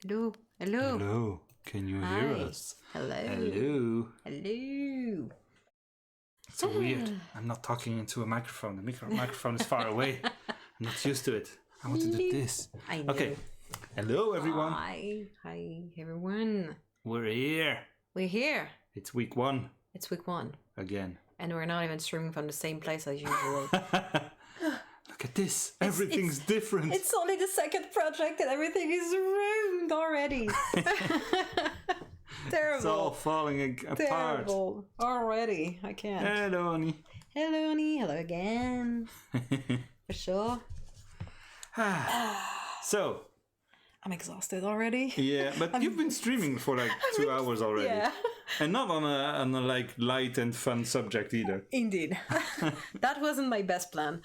Hello. Hello. Hello. Can you hear Hi. us? Hello. Hello. Hello. It's so weird. I'm not talking into a microphone. The microphone is far away. I'm not used to it. I want to do this. I know. Okay. Hello, everyone. Hi. Hi, everyone. We're here. We're here. It's week 1 It's week 1. again. And we're not even streaming from the same place as usual. Look at this. Everything's different. It's only the second project and everything is ruined already. Terrible. It's all falling apart. Terrible. Already. I can't. Hello, Annie. Hello, Annie. Hello again. For sure. So, I'm exhausted already. yeah, but you've been streaming for like 2 hours already. Yeah. And not on a like light and fun subject either. Indeed. That wasn't my best plan.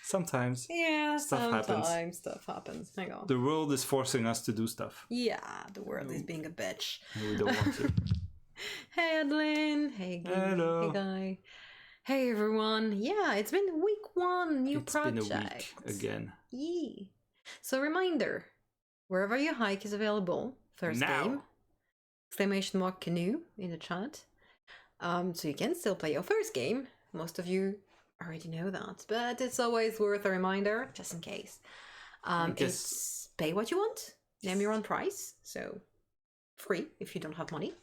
Sometimes. Yeah, Stuff happens. sometimes stuff happens. Hang on. The world is forcing us to do stuff. Yeah, the world is being a bitch. And we don't want to. Hey, Adeline. Hey, Guy. Hello. Hey, Guy. Hey, everyone. Yeah, it's been week 1, new It's project. been a week again. Yee. So, reminder, wherever you hike is available. First Now. game. Exclamation mark canoe in the chat. So you can still play your first game. Most of you already know that, but it's always worth a reminder, just in case. It's pay what you want, name your own price, so free if you don't have money.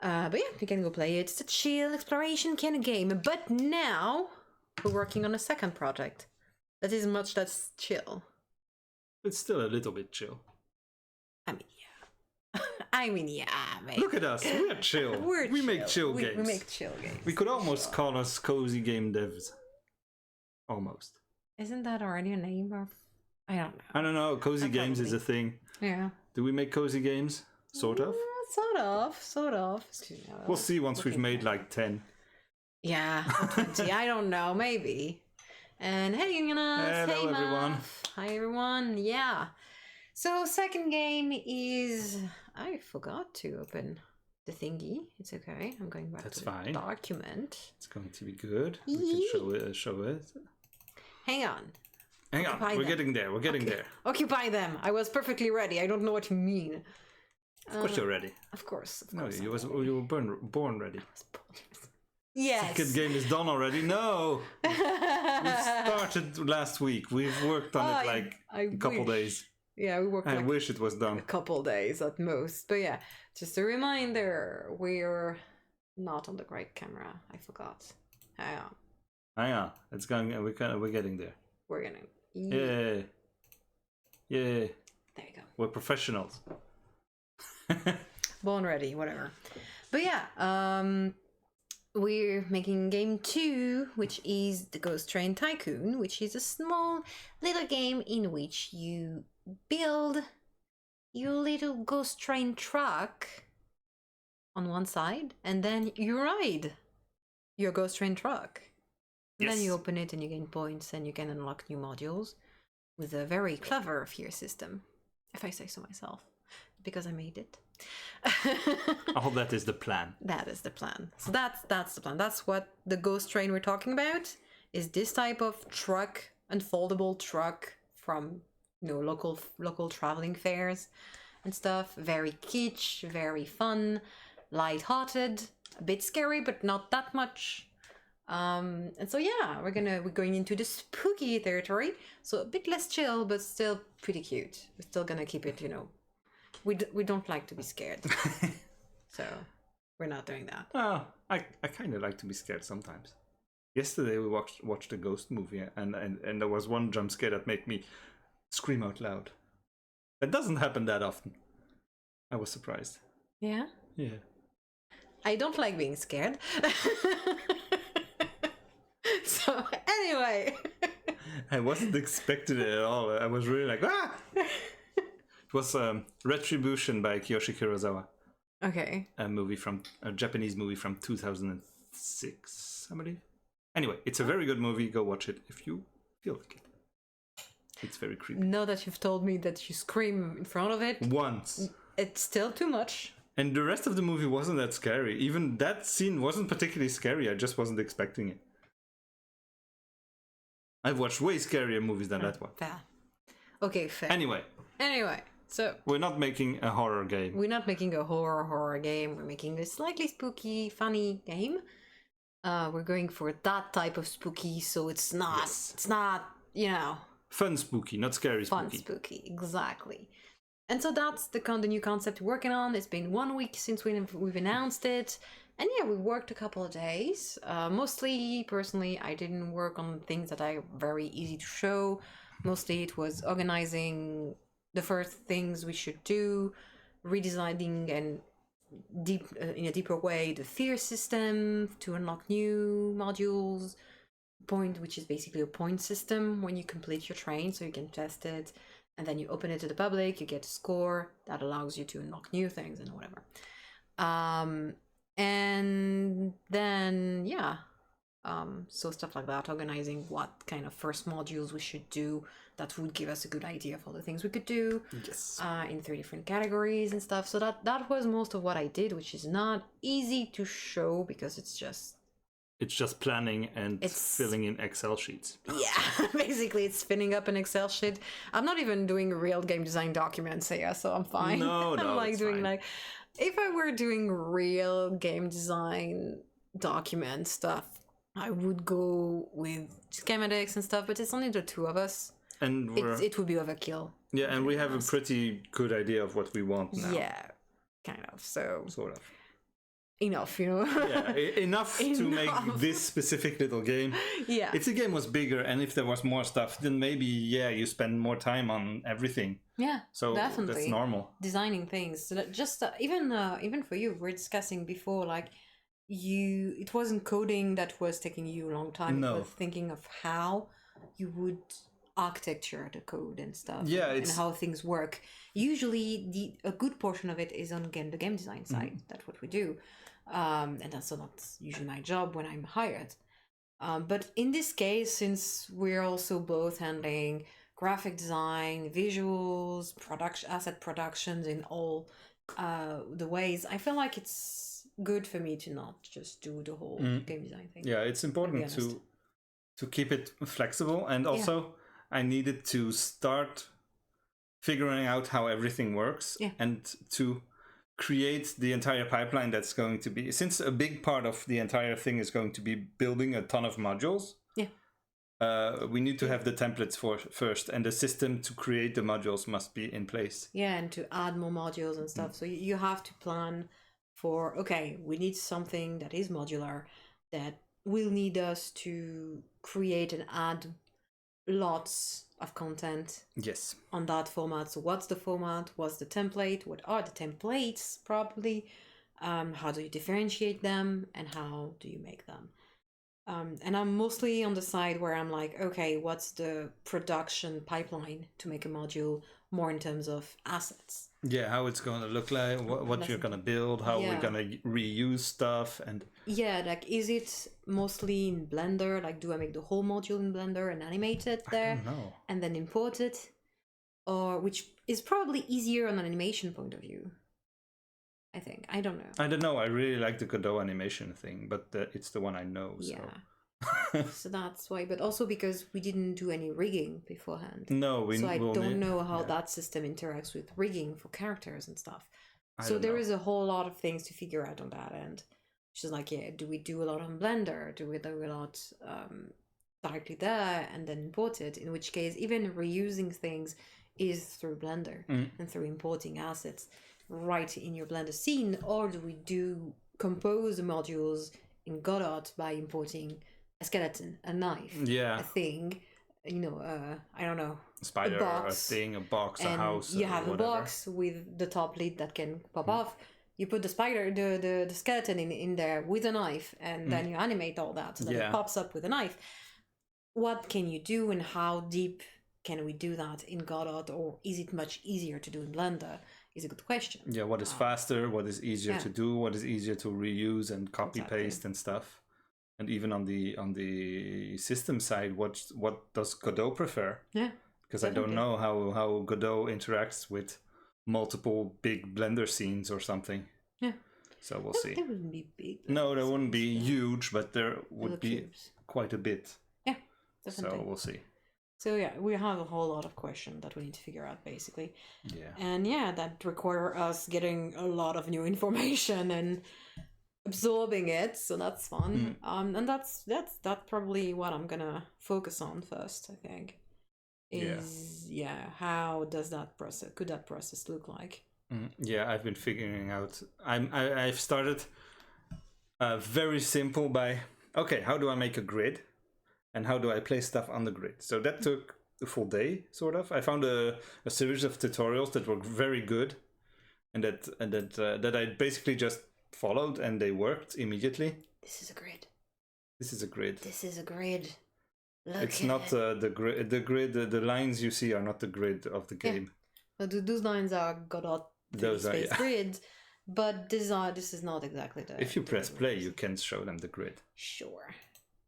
But yeah, you can go play it. It's a chill exploration kind of game. But now we're working on a second project that is much less chill. It's still a little bit chill. I mean, yeah, mate. Look at us. We're chill. We make chill games. We make chill games. We could almost Sure. call us cozy game devs. Almost. Isn't that already a name of? I don't know. I don't know. Cozy games is a thing. Yeah. Do we make cozy games? Sort of. Sort of. Excuse me. We'll see once we've made like 10. Yeah, or 20. I don't know. Maybe. And hey, Jonas. Hello, Hey, everyone. Math. Hi, everyone. Yeah. So, second game is. I forgot to open the thingy. It's okay. I'm going back That's to fine. the document. It's going to be good. We can show it. Hang on. Hang Occupy on. We're them. getting there. We're getting Okay. there. Occupy them. I was perfectly ready. I don't know what you mean. Of course you're ready. Of course. Of No, course you I'm were born ready. Yes. Second game is done already. No. We started last week. We've worked on it like a couple days. Yeah, we worked I like wish it was a done. couple days at most. But yeah, just a reminder, we're not on the right camera. I forgot. Hang on. Hang on. It's going. We're getting there. We're gonna. Yeah. Yeah. There you go. We're professionals. Born ready, whatever. But yeah, we're making game 2, which is the Ghost Train Tycoon, which is a small little game in which you build your little ghost train truck on one side, and then you ride your ghost train truck. And then Yes. you open it and you gain points and you can unlock new modules with a very clever fear system, if I say so myself, because I made it. All that is the plan. That is the plan. So that's the plan. That's what the ghost train we're talking about is, this type of truck, unfoldable truck from local traveling fairs and stuff. Very kitsch, very fun, light-hearted, a bit scary, but not that much. And so yeah, we're going into the spooky territory. So a bit less chill, but still pretty cute. We're still gonna keep it, we don't like to be scared. So we're not doing that. Oh, I kind of like to be scared sometimes. Yesterday we watched a ghost movie, and there was one jump scare that made me scream out loud. That doesn't happen that often. I was surprised. Yeah? Yeah. I don't like being scared. So anyway. I wasn't expecting it at all. I was really like, ah! It was Retribution by Kiyoshi Kurosawa. Okay. A Japanese movie from 2006, I believe. Anyway, it's a very good movie. Go watch it if you feel like it. It's very creepy. Now that you've told me that you scream in front of it, Once. it's still too much. And the rest of the movie wasn't that scary. Even that scene wasn't particularly scary. I just wasn't expecting it. I've watched way scarier movies than that one. Fair. Okay, fair. Anyway, Anyway. So We're not making a horror game. we're not making a horror game. We're making a slightly spooky, funny game. We're going for that type of spooky, so it's not Yes. it's not, you know, Fun spooky, not scary fun spooky. spooky. Exactly. And so that's the new concept we're working on. It's been 1 week since we've announced it. And yeah, we worked a couple of days. Mostly, personally, I didn't work on things that are very easy to show. Mostly it was organizing the first things we should do, redesigning and in a deeper way the fear system to unlock new modules. Point, which is basically a point system when you complete your train, so you can test it, and then you open it to the public. You get a score that allows you to unlock new things and whatever. And then yeah, so stuff like that, organizing what kind of first modules we should do that would give us a good idea of all the things we could do. Yes. In 3 different categories and stuff. So that was most of what I did, which is not easy to show because it's just planning and It's- filling in Excel sheets. yeah, basically it's spinning up an Excel sheet. I'm not even doing real game design documents here, so I'm fine. No, I'm like it's doing fine. like, if I were doing real game design document stuff, I would go with schematics and stuff, but it's only the two of us. And we're It would be overkill. yeah, and we be have a honest. pretty good idea of what we want now. Yeah, kind of. So Sort of. enough, you know. Yeah, enough to make Enough. this specific little game. Yeah. If the game was bigger and if there was more stuff, then maybe you spend more time on everything. Yeah. So Definitely. that's normal. Designing things. So that just even for you, we're discussing before, like it wasn't coding that was taking you a long time. No. It was thinking of how you would architecture the code and stuff. Yeah, and it's- how things work. Usually, a good portion of it is on the game design side. Mm-hmm. That's what we do, and that's not usually my job when I'm hired. But in this case, since we're also both handling graphic design, visuals, asset productions in all the ways, I feel like it's good for me to not just do the whole game design thing. Yeah, it's important honest. to keep it flexible, and also I needed to start figuring out how everything works and to create the entire pipeline that's going to be, since a big part of the entire thing is going to be building a ton of modules. We need to have the templates first, and the system to create the modules must be in place. Yeah, and to add more modules and stuff. So you have to plan for, okay, we need something that is modular, that will need us to create and add lots of content Yes. on that format. So what's the format? What's the template? What are the templates probably? How do you differentiate them? And how do you make them? And I'm mostly on the side where I'm like, okay, what's the production pipeline to make a module, more in terms of assets? Yeah, how it's going to look like, what you're going to build, how we're Yeah. going to reuse stuff, and Yeah, like, is it mostly in Blender? Like, do I make the whole module in Blender and animate it I there don't know. and then import it? Or, which is probably easier on an animation point of view, I think. I don't know. I don't know. I really like the Godot animation thing, but it's the one I know. So. Yeah. So that's why. But also because we didn't do any rigging beforehand. No, So I will don't need- know how yeah. that system interacts with rigging for characters and stuff. I So don't there know. is a whole lot of things to figure out on that end. Which is like, yeah, do we do a lot on Blender? Do we do a lot directly there and then import it? In which case, even reusing things is through Blender and through importing assets right in your Blender scene. Or do we compose the modules in Godot by importing a skeleton, a knife, Yeah. a thing, I don't know, Spider, a box, thing, a box, a and house. you or have a whatever. box with the top lid that can pop off. You put the spider, the skeleton in there with a knife, and then you animate all that so that Yeah. it pops up with a knife. What can you do, and how deep can we do that in Godot, or is it much easier to do in Blender? Is a good question. Yeah, what is faster? What is easier Yeah. to do? What is easier to reuse and copy Exactly. paste and stuff? And even on the system side, what does Godot prefer? Yeah. Because I don't know how Godot interacts with multiple big Blender scenes or something. Yeah. So we'll They see. wouldn't be big. No, there wouldn't be Yeah. huge, but there would Little be cubes. quite a bit. Yeah, So definitely. we'll see. So yeah, we have a whole lot of questions that we need to figure out basically. Yeah. And yeah, that require us getting a lot of new information and absorbing it, so that's fun. And that's probably what I'm gonna focus on first, I think. Is how does that process could that process look like? Yeah, I've been figuring out. I've started very simple by okay, how do I make a grid, and how do I place stuff on the grid? So that took a full day, sort of. I found a series of tutorials that were very good, and that I basically just followed, and they worked immediately. This is a grid. This is a grid. This is a grid. Look It's at not it. the grid. The grid. The lines you see are not the grid of the game. But those lines are Godot Those are, space yeah. grids, but this is not exactly the. If you press the play, rules. you can show them the grid Sure.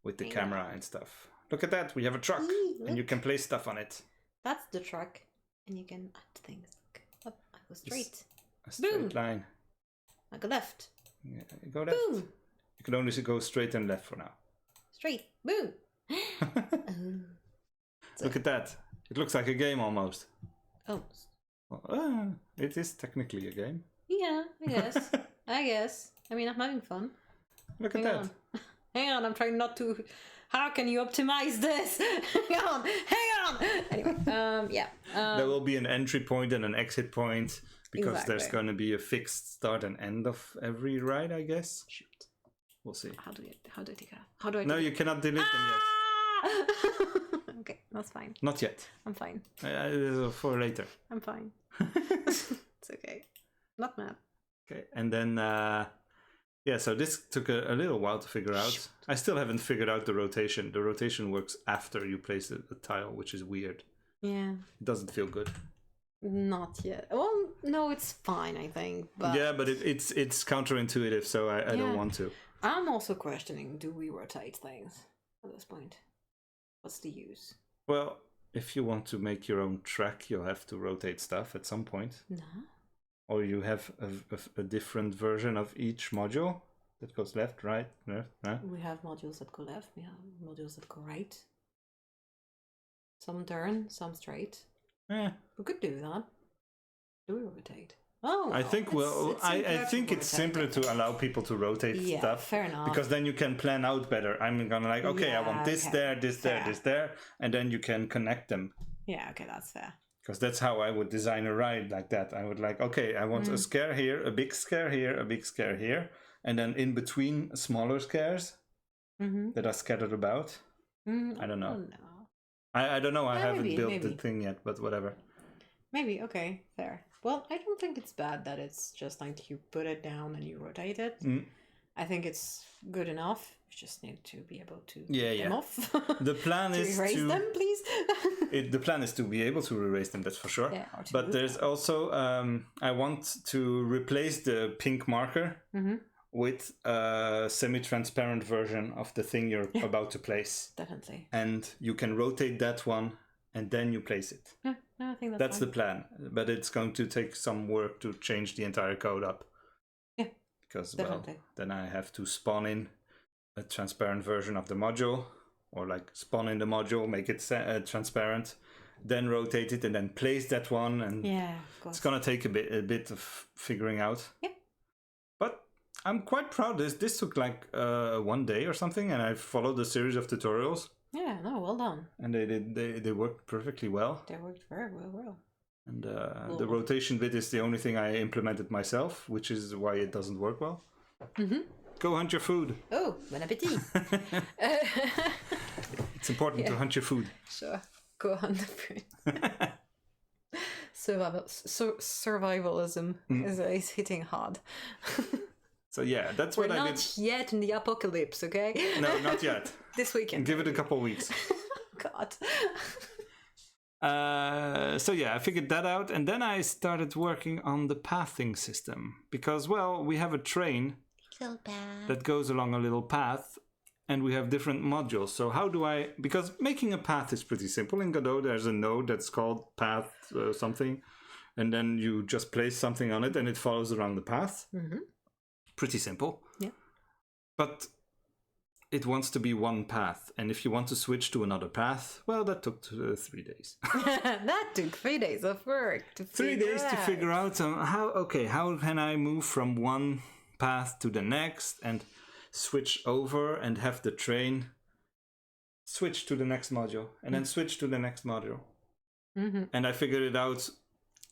with the Yeah. camera and stuff. Look at that. We have a truck, and you Look. can place stuff on it. That's the truck, and you can add things. Look, up, I go straight. A straight Boom. line. I go left. Yeah, go left. Boom. You can only go straight and left for now. Straight. Boom. Oh. Look at that. It looks like a game almost. Almost. Well, it is technically a game. Yeah, I guess. I guess. I mean, I'm having fun. Look at Hang that. on. Hang on, I'm trying not to. How can you optimize this? Hang on. Hang on. Anyway, yeah. There will be an entry point and an exit point because there's Exactly. going to be a fixed start and end of every ride, I guess. Shoot. We'll see. How do I take it off? How do I? No, take you cannot delete them yet. Ah! Okay, that's fine. Not yet. I'm fine. For later. I'm fine. It's okay. Not mad. Okay, and then so this took a little while to figure out. Shoot. I still haven't figured out the rotation. The rotation works after you place a tile, which is weird. Yeah. It doesn't feel good. Not yet. Well, no, it's fine, I think. But Yeah, but it's counterintuitive, so I Yeah. don't want to. I'm also questioning: do we rotate things at this point? What's the use? Well, if you want to make your own track, you'll have to rotate stuff at some point. No. Or you have a different version of each module that goes left, right, left, right. We have modules that go left. We have modules that go right. Some turn, some straight. Eh, We could do that. Do we rotate? Oh, I think I think it's simpler to allow people to rotate Yeah, stuff fair enough. because then you can plan out better. I'm gonna like, okay, I want Yeah, this okay. there, this there, Fair. this there, and then you can connect them. Yeah, okay, that's fair. Because that's how I would design a ride like that. I would like, okay, I want a scare here, a big scare here, a big scare here, and then in between smaller scares Mm-hmm. that are scattered about. I don't know. No. I don't know. I Yeah, haven't maybe, built maybe. the thing yet, but whatever. Maybe, okay, fair. Well, I don't think it's bad that it's just like you put it down and you rotate it. Mm. I think it's good enough. You just need to be able to Yeah, take them yeah. off. The plan to is erase to them, please. the plan is to be able to erase them. That's for sure. Yeah, or to But move there's them. also I want to replace the pink marker Mhm. with a semi-transparent version of the thing you're about to place, Definitely. and you can rotate that one, and then you place it. Yeah, no, I think That's fine. the plan, but it's going to take some work to change the entire code up. Yeah, because definitely. well, then I have to spawn in a transparent version of the module, or like spawn in the module, make it transparent, then rotate it, and then place that one, and Yeah, of course. it's gonna take a bit of figuring out. Yeah. But I'm quite proud. This took like 1 day or something, and I followed a series of tutorials, Yeah, no, well done. and they worked perfectly well. They worked very well. And Well the done. rotation bit is the only thing I implemented myself, which is why it doesn't work well. Mm-hmm. Go hunt your food. Oh, bon appetit. It's important to Yeah. hunt your food. Sure. Go on the food. Survivalism is hitting hard. So yeah, that's We're what I not did. yet in the apocalypse, okay? No, not yet. This weekend. Give it a couple weeks. God. So yeah, I figured that out, and then I started working on the pathing system because, well, we have a train that goes along a little path, and we have different modules. So how do I? Because making a path is pretty simple in Godot. There's a node that's called path something, and then you just place something on it, and it follows around the path. Mm-hmm. Pretty simple. Yeah. But it wants to be one path, and if you want to switch to another path, well, that took 3 days. That took 3 days of work to 3 days to figure out how can I move from one path to the next and switch over and have the train switch to the next module and then switch to the next module. And I figured it out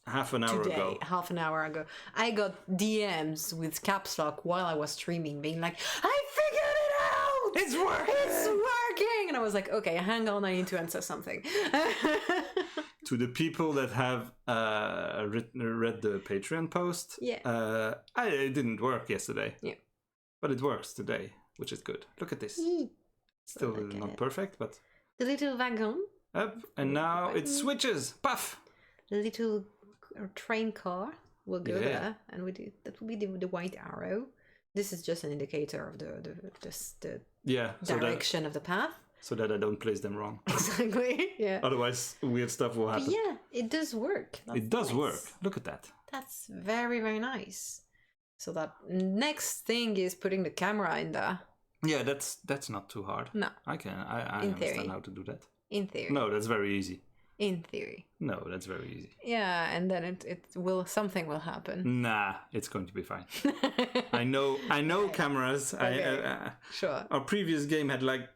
half an hour ago. Half an hour ago. I got DMs with caps lock while I was streaming being like, I figured it out! It's working! It's working! And I was like, okay, hang on, I need to answer something. To the people that have read the Patreon post, it didn't work yesterday. Yeah. But it works today, which is good. Look at this. Still not perfect, but... The little wagon. Up, and now it switches. Puff! The little train car will go there, and that will be the white arrow. This is just an indicator of the direction of the path. So that I don't place them wrong. Exactly, yeah. Otherwise, weird stuff will happen. But yeah, it does work. It does work. Look at that. That's very, very nice. So that next thing is putting the camera in there. Yeah, that's not too hard. No. I understand how to do that. In theory. No, that's very easy. In theory. No, that's very easy. Yeah, and then something will happen. Nah, it's going to be fine. I know cameras. Okay. Sure. Our previous game had like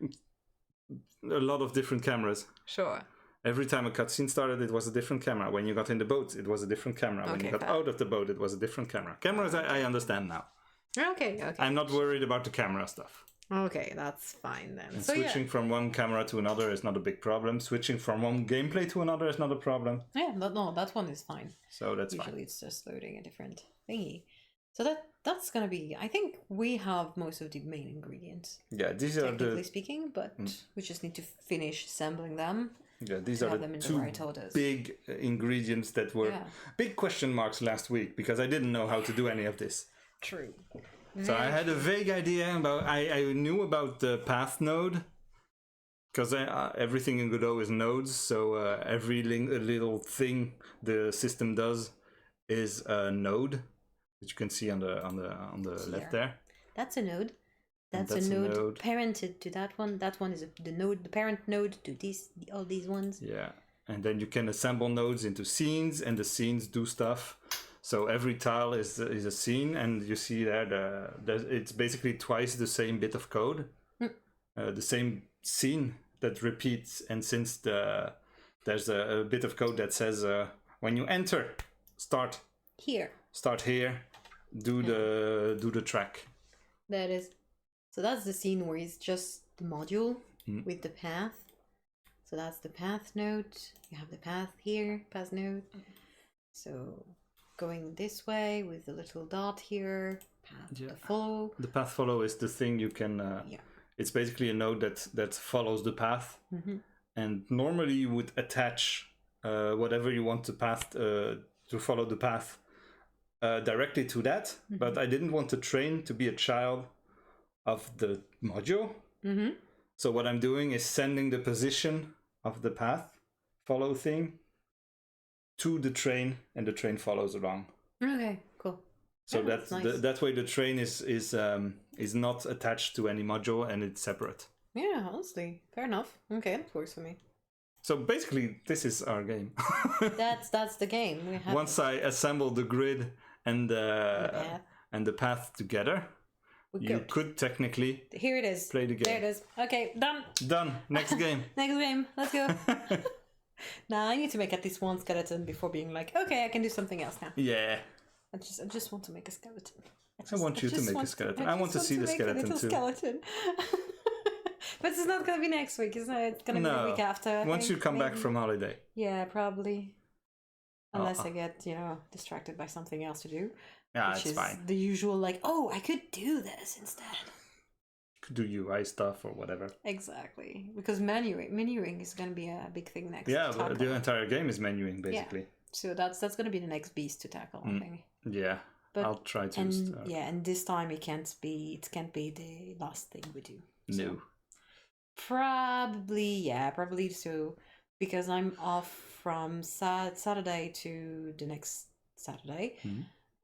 a lot of different cameras. Sure. Every time a cutscene started, it was a different camera. When you got in the boat, it was a different camera. When you got out of the boat, it was a different camera. Cameras, I understand now. Okay. I'm not worried about the camera stuff. Okay, that's fine then. And switching from one camera to another is not a big problem. Switching from one gameplay to another is not a problem. Yeah, no, that one is fine. So that's Usually fine. it's just loading a different thingy. So that's gonna be. I think we have most of the main ingredients. Yeah, these are technically speaking, but we just need to finish assembling them. Yeah, these are the two big ingredients that were big question marks last week because I didn't know how to do any of this. True. So I had a vague idea about. I knew about the path node because everything in Godot is nodes. So every little thing the system does is a node, which you can see on the left there. That's a node. That's a node parented to that one. That one is the node, the parent node to all these ones. Yeah, and then you can assemble nodes into scenes, and the scenes do stuff. So every tile is a scene, and you see there it's basically twice the same bit of code, the same scene that repeats. And since there's a bit of code that says when you enter, start here, do the track. That is. So that's the scene where it's just the module with the path. So that's the path node. You have the path here, path node. So going this way with the little dot here, path follow. The path follow is the thing you can. It's basically a node that follows the path, and normally you would attach whatever you want the path to follow the path directly to that. But I didn't want the train to be a child of the module. So what I'm doing is sending the position of the path follow thing to the train, and the train follows along. Okay, cool. So that's nice. That way the train is not attached to any module, and it's separate. Yeah, honestly, fair enough. Okay, that works for me. So basically, this is our game. that's the game. Once I assemble the grid and the path together, you could technically here it is. Play the game. There it is. Okay, done. Done. Next game. Next game. Let's go. Now I need to make at least one skeleton before being like, okay, I can do something else now. Yeah. I just want to make a skeleton. I want you to make a skeleton. I want to see the skeleton too. Skeleton. But it's not gonna be next week, isn't it? It's gonna be the week after. Once you come back from holiday. Yeah, probably. Unless I get, distracted by something else to do. Yeah, it's fine. The usual, like, oh, I could do this instead. Could do UI stuff or whatever. Exactly. Because menuing is going to be a big thing next. Yeah, but the entire game is menuing, basically. Yeah. So that's going to be the next beast to tackle, I think. Yeah, but, I'll try to. And this time it can't be the last thing we do. No. So probably so. Because I'm off from Saturday to the next Saturday.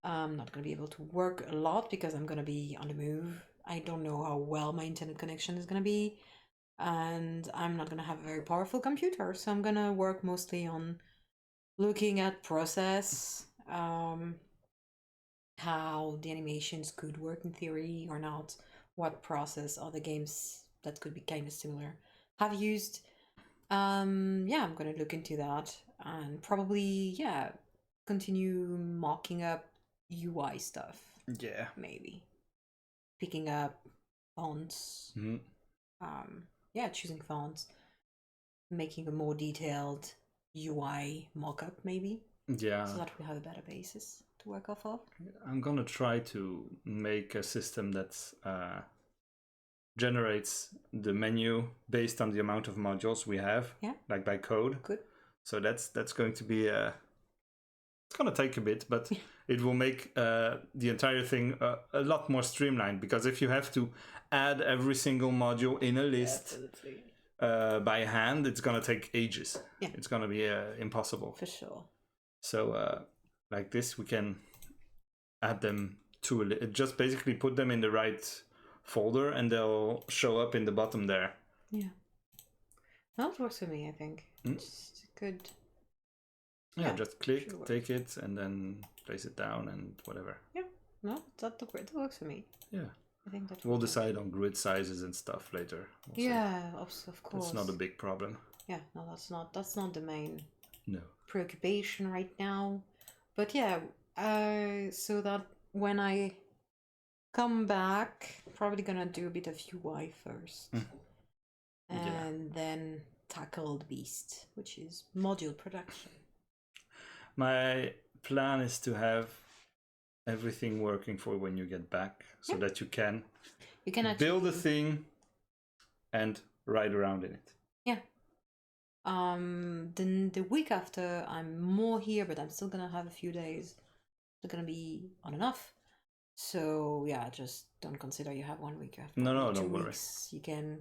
I'm not going to be able to work a lot because I'm going to be on the move I don't know how well my internet connection is gonna be, and I'm not gonna have a very powerful computer, so I'm gonna work mostly on looking at process, how the animations could work in theory or not, what process other games that could be kind of similar have used. Yeah, I'm gonna look into that and probably, yeah, continue mocking up UI stuff, Yeah. maybe. Picking up fonts, Mhm. yeah, choosing fonts, making a more detailed UI mockup, maybe, Yeah. so that we have a better basis to work off of. I'm gonna try to make a system that generates the menu based on the amount of modules we have, Yeah. like by code. Good. So that's going to be it's gonna take a bit, but it will make the entire thing a lot more streamlined, because if you have to add every single module in a list by hand, it's gonna take ages. Yeah. It's gonna be impossible. For sure. So like this, we can add them to just basically put them in the right folder and they'll show up in the bottom there. Yeah. That works for me, I think. It's good. Yeah, just click, should work. take it, and then place it down and whatever. Yeah. No, that works for me. Yeah. I think that We'll decide on grid sizes and stuff later. Also. Yeah, of course. It's not a big problem. Yeah, no, that's not the main No. preoccupation right now. But yeah, so that when I come back, probably gonna do a bit of UI first. And then tackle the beast, which is module production. My plan is to have everything working for when you get back, so that you can build a thing and ride around in it. Yeah. Then the week after, I'm more here, but I'm still gonna have a few days. They're gonna be on and off. So yeah, just don't consider you have 1 week. You have No, two don't worry. weeks. You can,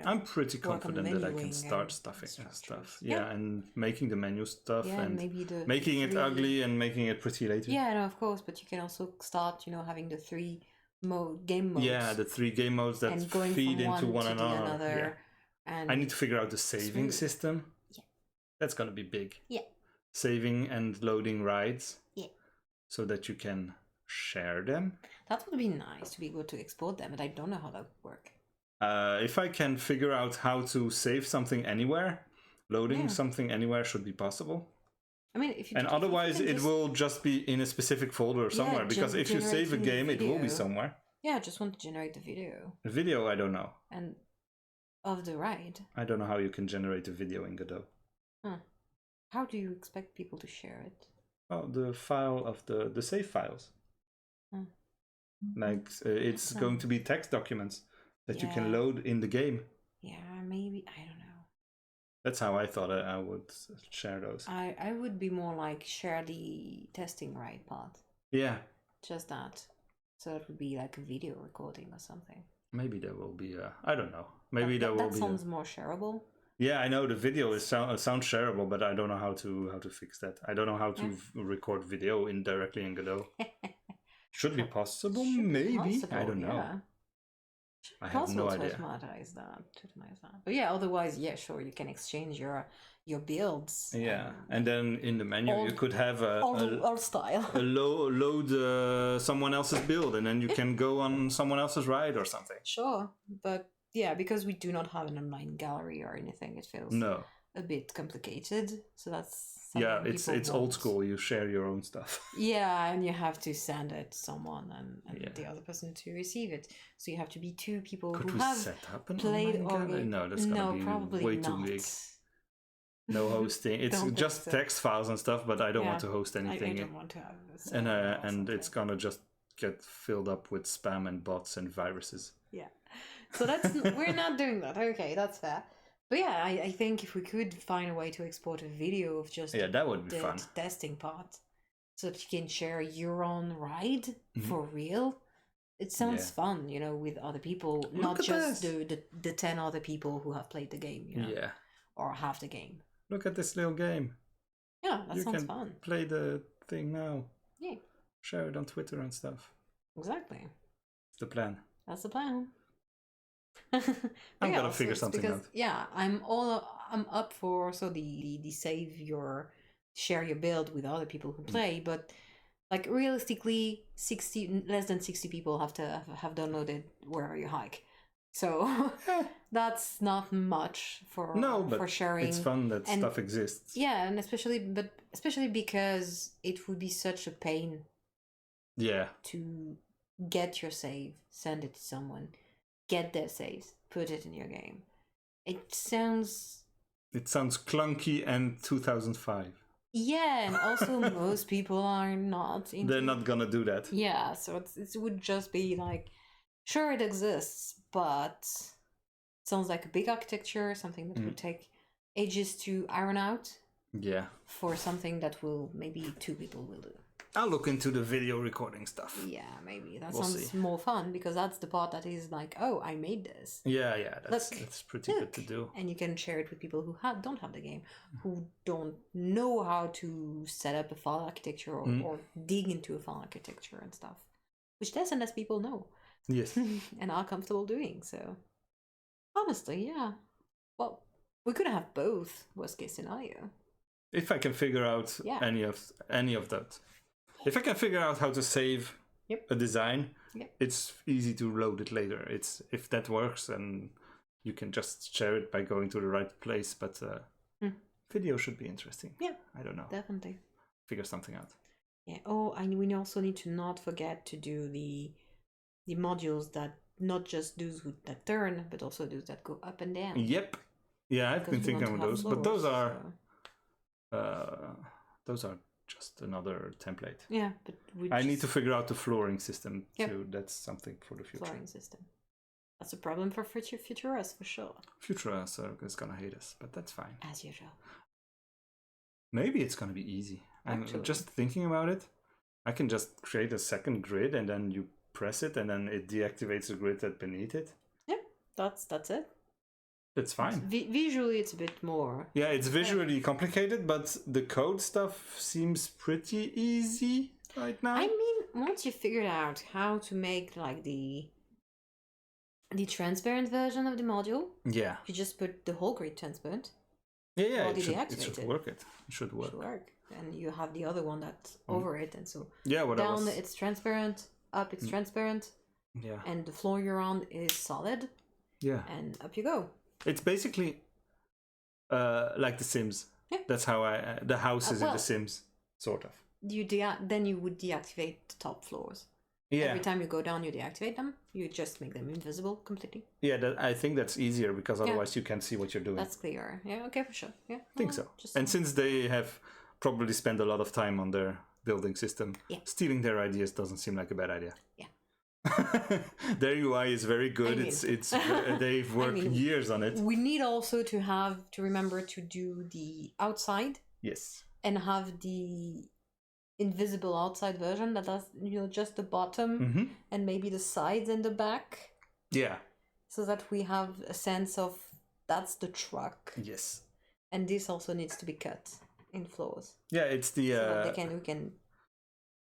I'm pretty work on the confident that I can menuing start and stuffing stuff. structures. Yeah, and making the menu stuff yeah, and maybe making it three- ugly and making it pretty later. Yeah, no, of course, but you can also start, having the three game modes. Yeah, the 3 game modes that and going feed from into one to the another. another. Yeah. And I need to figure out the saving really- system. Yeah. That's gonna be big. Yeah. Saving and loading rides. Yeah. So that you can share them. That would be nice to be able to export them, but I don't know how that would work. If I can figure out how to save something anywhere, loading something anywhere should be possible. I mean, if you And otherwise, it will just be in a specific folder somewhere. Because if you save a game, it will be somewhere. Yeah, I just want to generate the video. The video, I don't know. And of the ride. I don't know how you can generate a video in Godot. Huh. How do you expect people to share it? Oh, the file of the save files. Like it's going to be text documents that you can load in the game. Yeah, maybe. I don't know. That's how I thought I would share those. I would be more like share the testing ride part. Yeah. Just that. So it would be like a video recording or something. Maybe there will be I don't know. Maybe there will be. That sounds more shareable. Yeah, I know the video is sounds shareable, but I don't know how to fix that. I don't know how to record video directly in Godot. Should be possible, maybe. I don't know. Yeah. I have no idea. To automatize that. But yeah, otherwise, yeah, sure, you can exchange your builds. Yeah, and then in the menu you could have old style. load someone else's build, and then you can go on someone else's ride or something. Sure, but yeah, because we do not have an online gallery or anything, it feels a bit complicated. So that's it's old school. You share your own stuff. Yeah, and you have to send it to someone and the other person to receive it. So you have to be 2 people Could who we have set up an played online gallery? No, that's gonna be probably way not. too big. No hosting. It's Don't just think so. text files and stuff, but I don't want to host anything. I don't want to have this. And it's gonna just get filled up with spam and bots and viruses. Yeah. So we're not doing that. Okay, that's fair. But yeah, I think if we could find a way to export a video of just that would be fun. Testing part, so that you can share your own ride for real. It sounds fun, with other people, not just the 10 other people who have played the game, Yeah. or half the game. Look at this little game. Yeah, that sounds can fun. Play the thing now. Yeah. Share it on Twitter and stuff. Exactly. It's the plan. That's the plan. I'm gonna figure something out. Yeah, I'm up for also the save your share your build with other people who play, but like realistically 60 people have downloaded Wherever You Hike. So that's not much for but sharing. It's fun that stuff exists. Yeah, and especially because it would be such a pain. Yeah. To get your save, send it to someone, get their saves, put it in your game. It sounds clunky and 2005. Yeah, and also most people are not into... They're not gonna do that. Yeah, so it would just be like, sure, it exists, but it sounds like a big architecture, something that would take ages to iron out. Yeah. For something that will maybe 2 people will do. I'll look into the video recording stuff. Yeah, maybe that sounds more fun, because that's the part that is like, oh, I made this. Yeah, that's pretty good to do. And you can share it with people who don't have the game, who don't know how to set up a file architecture or dig into a file architecture and stuff, which less and less people know. Yes. And are comfortable doing. So honestly, yeah. Well, we could have both, worst case scenario. If I can figure out any of that. If I can figure out how to save a design, it's easy to load it later. If that works, then you can just share it by going to the right place. But video should be interesting. Yeah, I don't know. Definitely. Figure something out. Yeah. Oh, and we also need to not forget to do the modules that not just those that turn, but also those that go up and down. Yep. Yeah, I've been thinking of those, but those are just another template. Yeah, but I need to figure out the flooring system too. That's something for the future. Flooring system. That's a problem for future us, for sure. Future us is gonna hate us, but that's fine. As usual. Maybe it's gonna be easy. I'm just thinking about it. I can just create a second grid and then you press it and then it deactivates the grid that's beneath it. Yeah, that's it. It's fine. Visually, it's a bit more. Yeah, it's visually complicated, but the code stuff seems pretty easy right now. I mean, once you figured out how to make like the transparent version of the module, you just put the whole grid transparent. Yeah, it should work. It should work. And you have the other one that's over it, and so down it's transparent, up it's transparent, and the floor you're on is solid. Yeah, and up you go. It's basically like The Sims. Yeah. That's how the house is in The Sims, sort of. Then you would deactivate the top floors. Yeah. Every time you go down, you deactivate them. You just make them invisible completely. Yeah, I think that's easier because otherwise you can't see what you're doing. That's clearer. Yeah, okay, for sure. Yeah, I think so. And since they have probably spent a lot of time on their building system, stealing their ideas doesn't seem like a bad idea. Yeah. Their UI is very good. They've worked years on it. We need also to remember to do the outside. Yes. And have the invisible outside version that does just the bottom and maybe the sides and the back. Yeah. So that we have a sense of that's the truck. Yes. And this also needs to be cut in floors. Yeah, it's the so that we can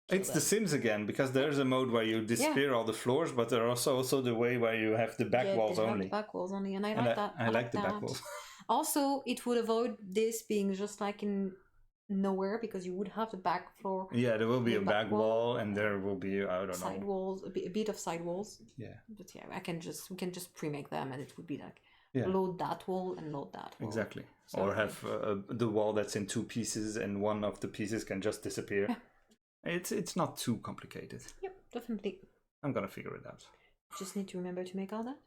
it's The Sims again, because there's a mode where you disappear all the floors, but there's also the way where you have the back walls only. The back walls only, and I like that. I like the back walls. Also, it would avoid this being just like in nowhere, because you would have the back floor. Yeah, there will be a back wall, and there will be side walls, a bit of side walls. Yeah. But yeah, we can just pre-make them, and it would be like load that wall and load that wall. Exactly. So, or have the wall that's in 2 pieces, and one of the pieces can just disappear. Yeah. It's not too complicated. Yep, definitely. I'm gonna figure it out. Just need to remember to make all that.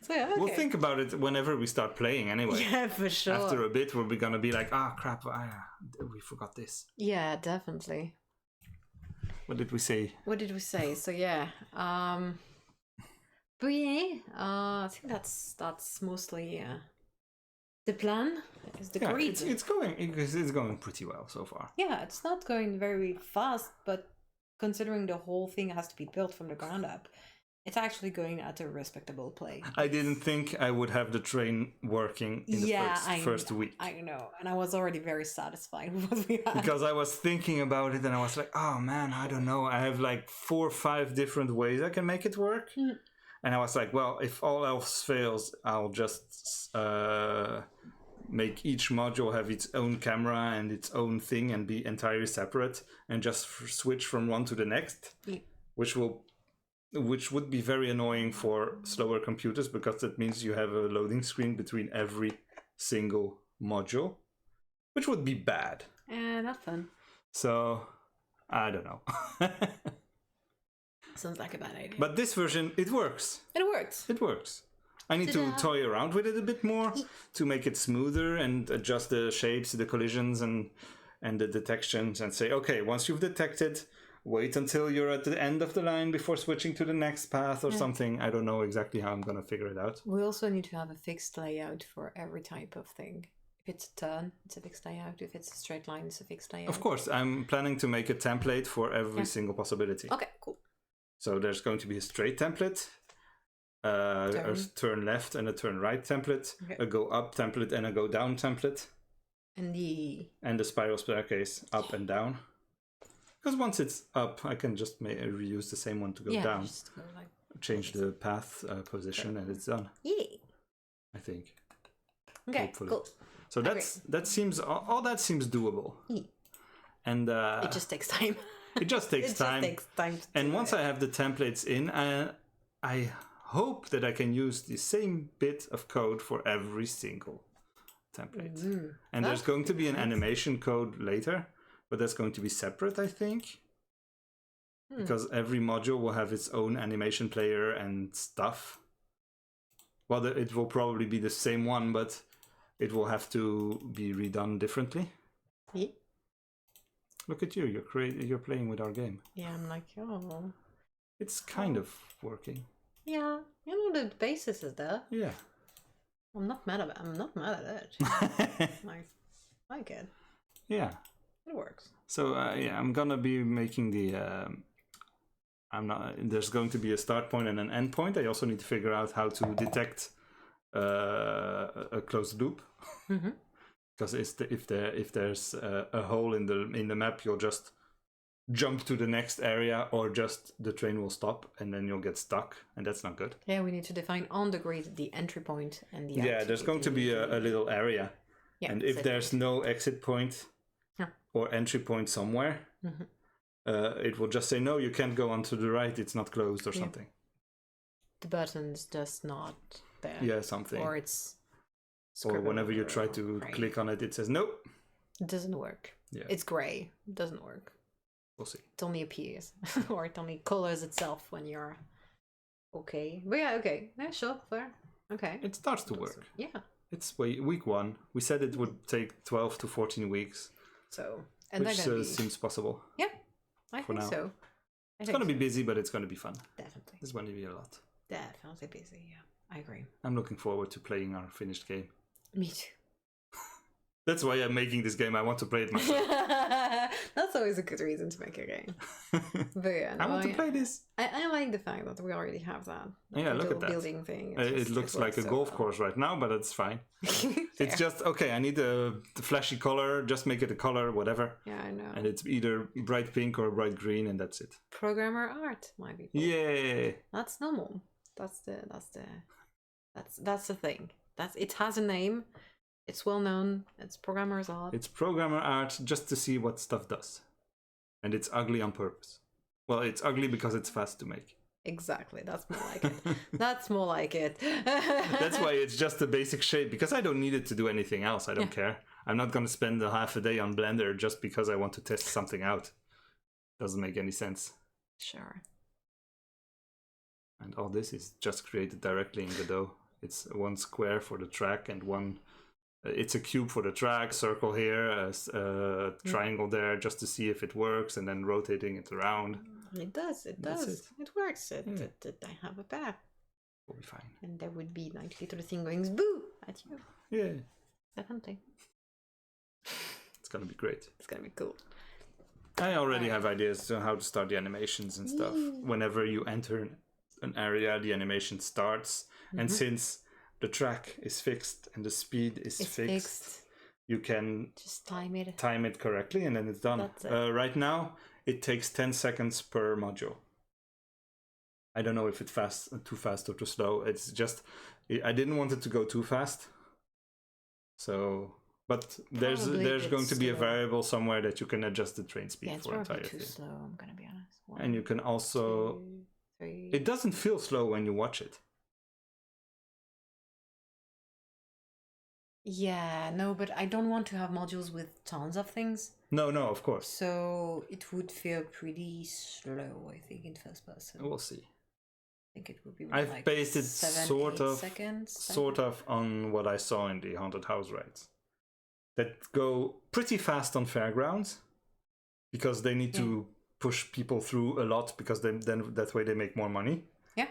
So yeah, okay. We'll think about it whenever we start playing anyway. Yeah, for sure. After a bit, we're gonna be like, crap, we forgot this. Yeah, definitely. What did we say? So yeah, but yeah, I think that's mostly the plan. Is the grid. It's going pretty well so far. Yeah, it's not going very fast, but considering the whole thing has to be built from the ground up, It's actually going at a respectable play. I didn't think I would have the train working in the first week. I know, and I was already very satisfied with what we had. Because I was thinking about it and I was like, oh man, I don't know. I have like 4 or 5 different ways I can make it work. And I was like, well, if all else fails, I'll just make each module have its own camera and its own thing and be entirely separate and just switch from one to the next, which would be very annoying for slower computers because that means you have a loading screen between every single module, which would be bad. Not fun. So, I don't know. Sounds like a bad idea. But this version, it works. It works. It works. I need to toy around with it a bit more to make it smoother and adjust the shapes, the collisions, and the detections, and say, okay, once you've detected, wait until you're at the end of the line before switching to the next path or something. I don't know exactly how I'm going to figure it out. We also need to have a fixed layout for every type of thing. If it's a turn, it's a fixed layout. If it's a straight line, it's a fixed layout. Of course, I'm planning to make a template for every single possibility. Okay, cool. So there's going to be a straight template, a turn left and a turn right template, a go up template and a go down template. And the spiral staircase up and down. Because once it's up, I can just reuse the same one to go down. Just go like change the path position and it's done. Yeah. I think. Okay, hopefully. cool. So that seems all that seems doable. Yeah. And it just takes time. It just takes time. Just takes time. And once I have the templates in, I hope that I can use the same bit of code for every single template. And there's going to be an animation code later, but that's going to be separate, I think. Because every module will have its own animation player and stuff. Well, it will probably be the same one, but it will have to be redone differently. Yeah. Look at you, you're playing with our game. Yeah, I'm like, oh. It's kind of working. Yeah, the basis is there. Yeah. I'm not mad at it. like it. Yeah. It works. So I'm gonna be making the. There's going to be a start point and an end point. I also need to figure out how to detect a closed loop. Because if there's a hole in the map, you'll just jump to the next area, or just the train will stop and then you'll get stuck, and that's not good. Yeah, we need to define on the grid the entry point and the there's going to be a little area, and if there's no exit point or entry point somewhere, it will just say no, you can't go on to the right, it's not closed or something. The button's just not there. Yeah, something. Or it's or whenever you try to click on it, it says nope. It doesn't work. Yeah. It's gray. It doesn't work. We'll see. It only appears. Or it only colors itself when you're okay. But yeah, okay. Yeah, sure, fair. Okay. It starts to work. Yeah. It's week 1. We said it would take 12 to 14 weeks. So, and which seems possible. Yeah, I think so. It's going to be busy, but it's going to be fun. Definitely. It's going to be a lot. Definitely busy, yeah. I agree. I'm looking forward to playing our finished game. Me too. That's why I'm making this game. I want to play it myself. That's always a good reason to make a game. But yeah, I want to play this. I like the fact that we already have that. Yeah, look at that. Building thing. It looks like a golf course right now, but it's fine. It's just, okay, I need the flashy color. Just make it a color, whatever. Yeah, I know. And it's either bright pink or bright green, and that's it. Programmer art, my people. Yeah. That's normal. That's the thing. It has a name. It's well known. It's programmer's art. It's programmer art just to see what stuff does. And it's ugly on purpose. Well, it's ugly because it's fast to make. Exactly. That's more like it. That's more like it. That's why it's just a basic shape, because I don't need it to do anything else. I don't care. I'm not going to spend a half a day on Blender just because I want to test something out. Doesn't make any sense. Sure. And all this is just created directly in Godot. It's one square for the track and one... it's a cube for the track, circle here, a triangle there, just to see if it works, and then rotating it around. It does. It works. I have a pair. We'll be fine. And there would be 9 little thing going boo at you. Yeah. Definitely. It's gonna be great. It's gonna be cool. I already have ideas on how to start the animations and stuff. Whenever you enter an area, the animation starts, and since the track is fixed and the speed is It's fixed, you can Just time it. time it correctly, and then it's done. That's it. Right now, it takes 10 seconds per module. I don't know if it's too fast or too slow. It's just I didn't want it to go too fast. So, but there's Probably a bit going to be a slow. variable somewhere that you can adjust the train speed Yeah, it's for probably entire too thing. slow. I'm gonna be honest. One, And you can also 2, 3. it doesn't feel slow when you watch it. Yeah, no, but I don't want to have modules with tons of things, No, of course. so it would feel pretty slow. I think in first person. We'll see. I think it would be more I've like based it 7, sort 8 of seconds. sort of on what I saw in the haunted house rides that go pretty fast on fairgrounds because they need to push people through a lot because then that way they make more money. Yeah.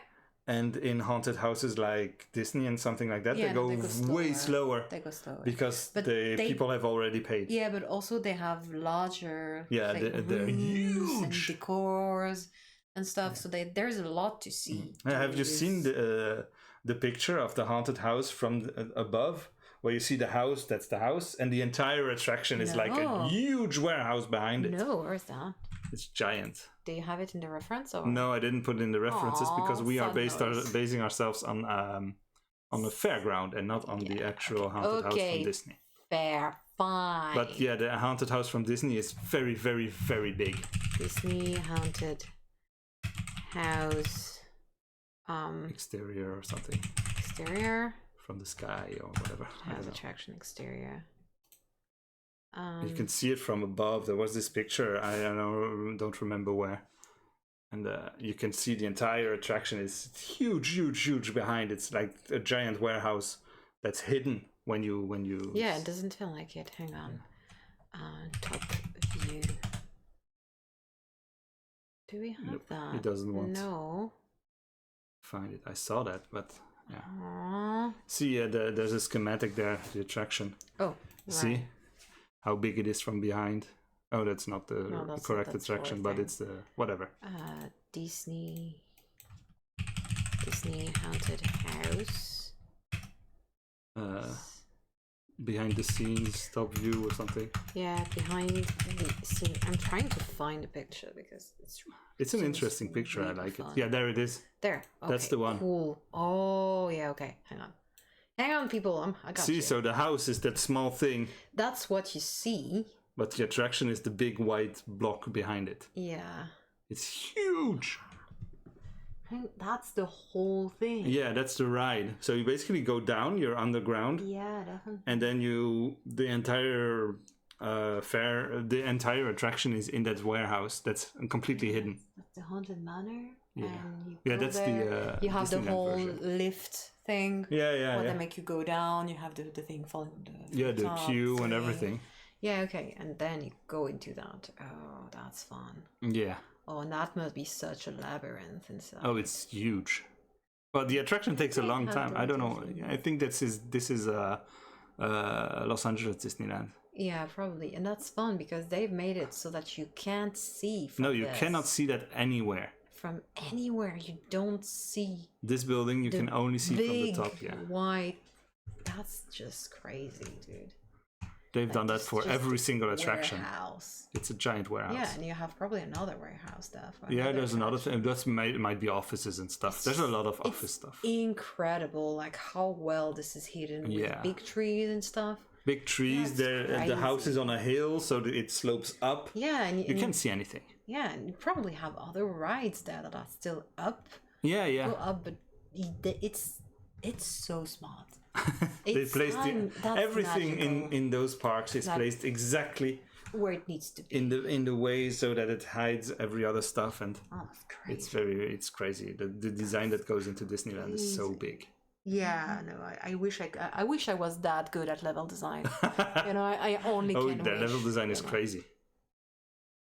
And in haunted houses like Disney and something like that, Yeah, they no, go way slower They go slower. because But the they- people have already paid. Yeah, but also they have larger Yeah, they're rooms and huge. decors and stuff. So there's a lot to see. Have you seen the picture of the haunted house from above, where you see the house? That's the house, and the entire attraction is like a No. huge warehouse behind it. No, where's that? It's giant. Do you have it in the reference or? No, I didn't put it in the references because we are sad noise. basing ourselves on a fairground and not on the actual haunted house Okay. from Disney. Fair, fine. But yeah, the haunted house from Disney is very, very, very big. Disney haunted house, Exterior or something exterior from the sky or whatever. I house don't know. attraction exterior. You can see it from above. There was this picture. I don't remember where, and you can see the entire attraction is huge, huge, huge behind. It's like a giant warehouse that's hidden when you. Yeah, it doesn't feel like it. Hang on. Top view. Do we have Nope, that? it doesn't want. No. Find it. I saw that, but yeah. Aww. See, there's a schematic there. The attraction. Oh, See right. how big it is from behind. Oh, that's not the No, that's correct the attraction, floor but thing. it's the whatever. Disney haunted house. Behind the scenes, top view or something. Yeah, behind the scene. I'm trying to find a picture because It's an Seems interesting picture. I really like fun. it. Yeah, there it is. there. Okay, That's the one. Cool. Oh yeah. Okay. Hang on, people. I got See, you. so the house is that small thing, That's what you see. but the attraction is the big white block behind it. Yeah. It's huge. That's the whole thing. Yeah, that's the ride. So you basically go down, you're underground, Yeah, definitely. and then the entire the entire attraction is in that warehouse that's completely hidden. That's the haunted manor. Yeah. And you Yeah, go that's there. the You have the Disneyland whole version. lift thing. Yeah, Where yeah. they make you go down. You have the thing falling. The top queue and thing. everything. Yeah, okay. And then you go into that. Oh, that's fun. Yeah. Oh, and that must be such a labyrinth and stuff. Oh, it's huge. But the attraction takes a They long have time. I don't know. Disneyland. I think this is Los Angeles Disneyland. Yeah, probably. And that's fun because they've made it so that you can't see from No, you this. cannot see that anywhere. From anywhere. You don't see This building you the can only see from the big top. Yeah, white. That's just crazy, dude. they've done that It's for just every a single attraction. Warehouse. It's a giant warehouse. Yeah, and you have probably another warehouse there. for Yeah, another there's another attraction. thing. That's might be offices and stuff. There's a lot of office stuff. Incredible, like how well this is hidden with Yeah. big trees and stuff. Big trees. That's There, the house is crazy. on a hill, so that it slopes up. Yeah, and You can't see anything. yeah, and you probably have other rides there that are still up, Yeah, yeah. go up, but it's so smart. They It's placed that's everything magical. in those parks is That- placed exactly Where it needs to be. in the way so that it hides every other stuff, and Oh, that's crazy. it's crazy. The design that goes into Disneyland is so big. Yeah, no, I wish I was that good at level design. You know, I only Oh, can the wish, level design is you know. crazy.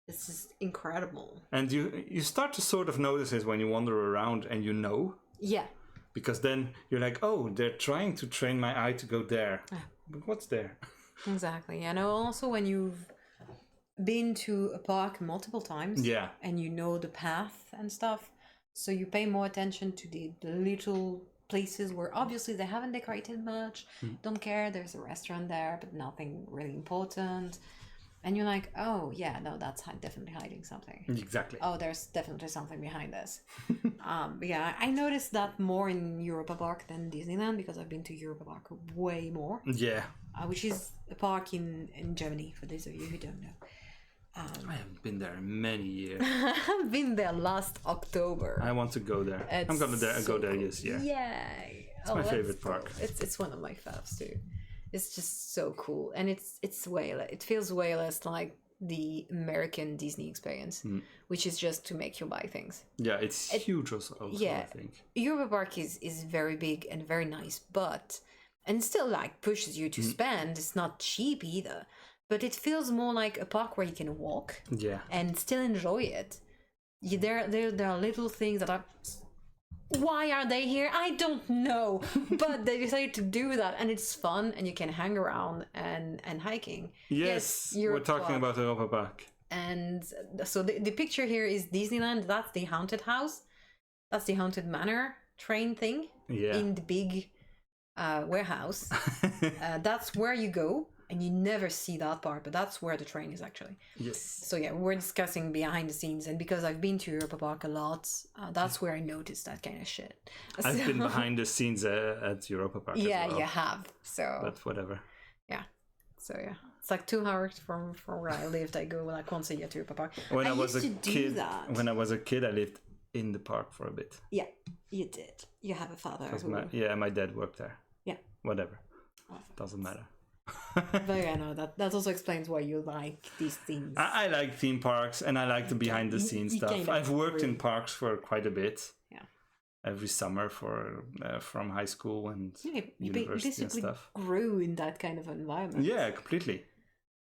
This is incredible. And you start to sort of notice it when you wander around and you know, Yeah, because then you're like, oh, they're trying to train my eye to go there. But what's there? exactly. And also when you've been to a park multiple times, Yeah. and you know the path and stuff, So you pay more attention to the little places where obviously they haven't decorated much. Don't care. There's a restaurant there, but nothing really important. And you're like, oh yeah, no, that's definitely hiding something. Exactly. Oh, there's definitely something behind this. But yeah, I noticed that more in Europa Park than Disneyland because I've been to Europa Park way more, Yeah. which is a park in Germany, for those of you who don't know. I haven't been there in many years. I've been there last October. I want to go there. I'm It's gonna so go there cool. this year. Yay! It's my favorite park. It's one of my faves too. It's just so cool, and it's way it feels way less like the American Disney experience, which is just to make you buy things. Yeah, it's huge also, yeah. I think. Europa Park is very big and very nice, and still like pushes you to spend. It's not cheap either, but it feels more like a park where you can walk Yeah. and still enjoy it. There are little things that are. Why are they here? I don't know, but they decided to do that, and it's fun, and you can hang around and hiking. Yes, we're Europa talking Park. about Europa Park. And so the picture here is Disneyland. That's the haunted house. That's the haunted manor train thing Yeah. in the big warehouse. That's where you go, and you never see that part, but that's where the train is actually. Yes. So yeah, we're discussing behind the scenes, and because I've been to Europa Park a lot, that's where I noticed that kind of shit. I've been So- behind the scenes at Europa Park Yeah, as well. you have. So But whatever. So yeah, it's like 2 hours from where I lived. I go like once a year to Europa Park. When I was a used to do kid, that. when I was a kid, I lived in the park for a bit. Yeah, you did. You have a father Because who. my dad worked there. Yeah. Whatever. Oh, Doesn't matter. But yeah, no, that also explains why you like these things. I like theme parks and I like the behind the scenes you stuff. kind of I've worked in really- parks for quite a bit. Yeah. Every summer from high school and Yeah, you university and basically stuff. grew in that kind of environment. Yeah, completely.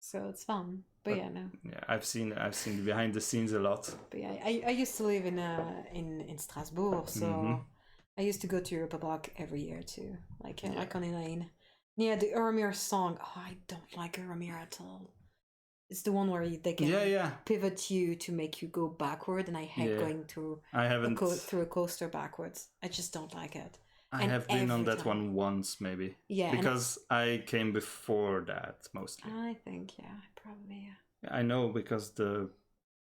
So it's fun. But yeah, no. Yeah, I've seen the behind the scenes a lot. But yeah, I used to live in Strasbourg, so Mhm. I used to go to Europa Park every year too, like on Elaine. Yeah, the Euromir song. Oh, I don't like Euromir at all. It's the one where they can Yeah. pivot you to make you go backward, and I hate Yeah. going through I haven't. through a coaster backwards. I just don't like it. I and have been on every that time. one once maybe. Yeah, and Because I came before that mostly. I think probably yeah. I know because the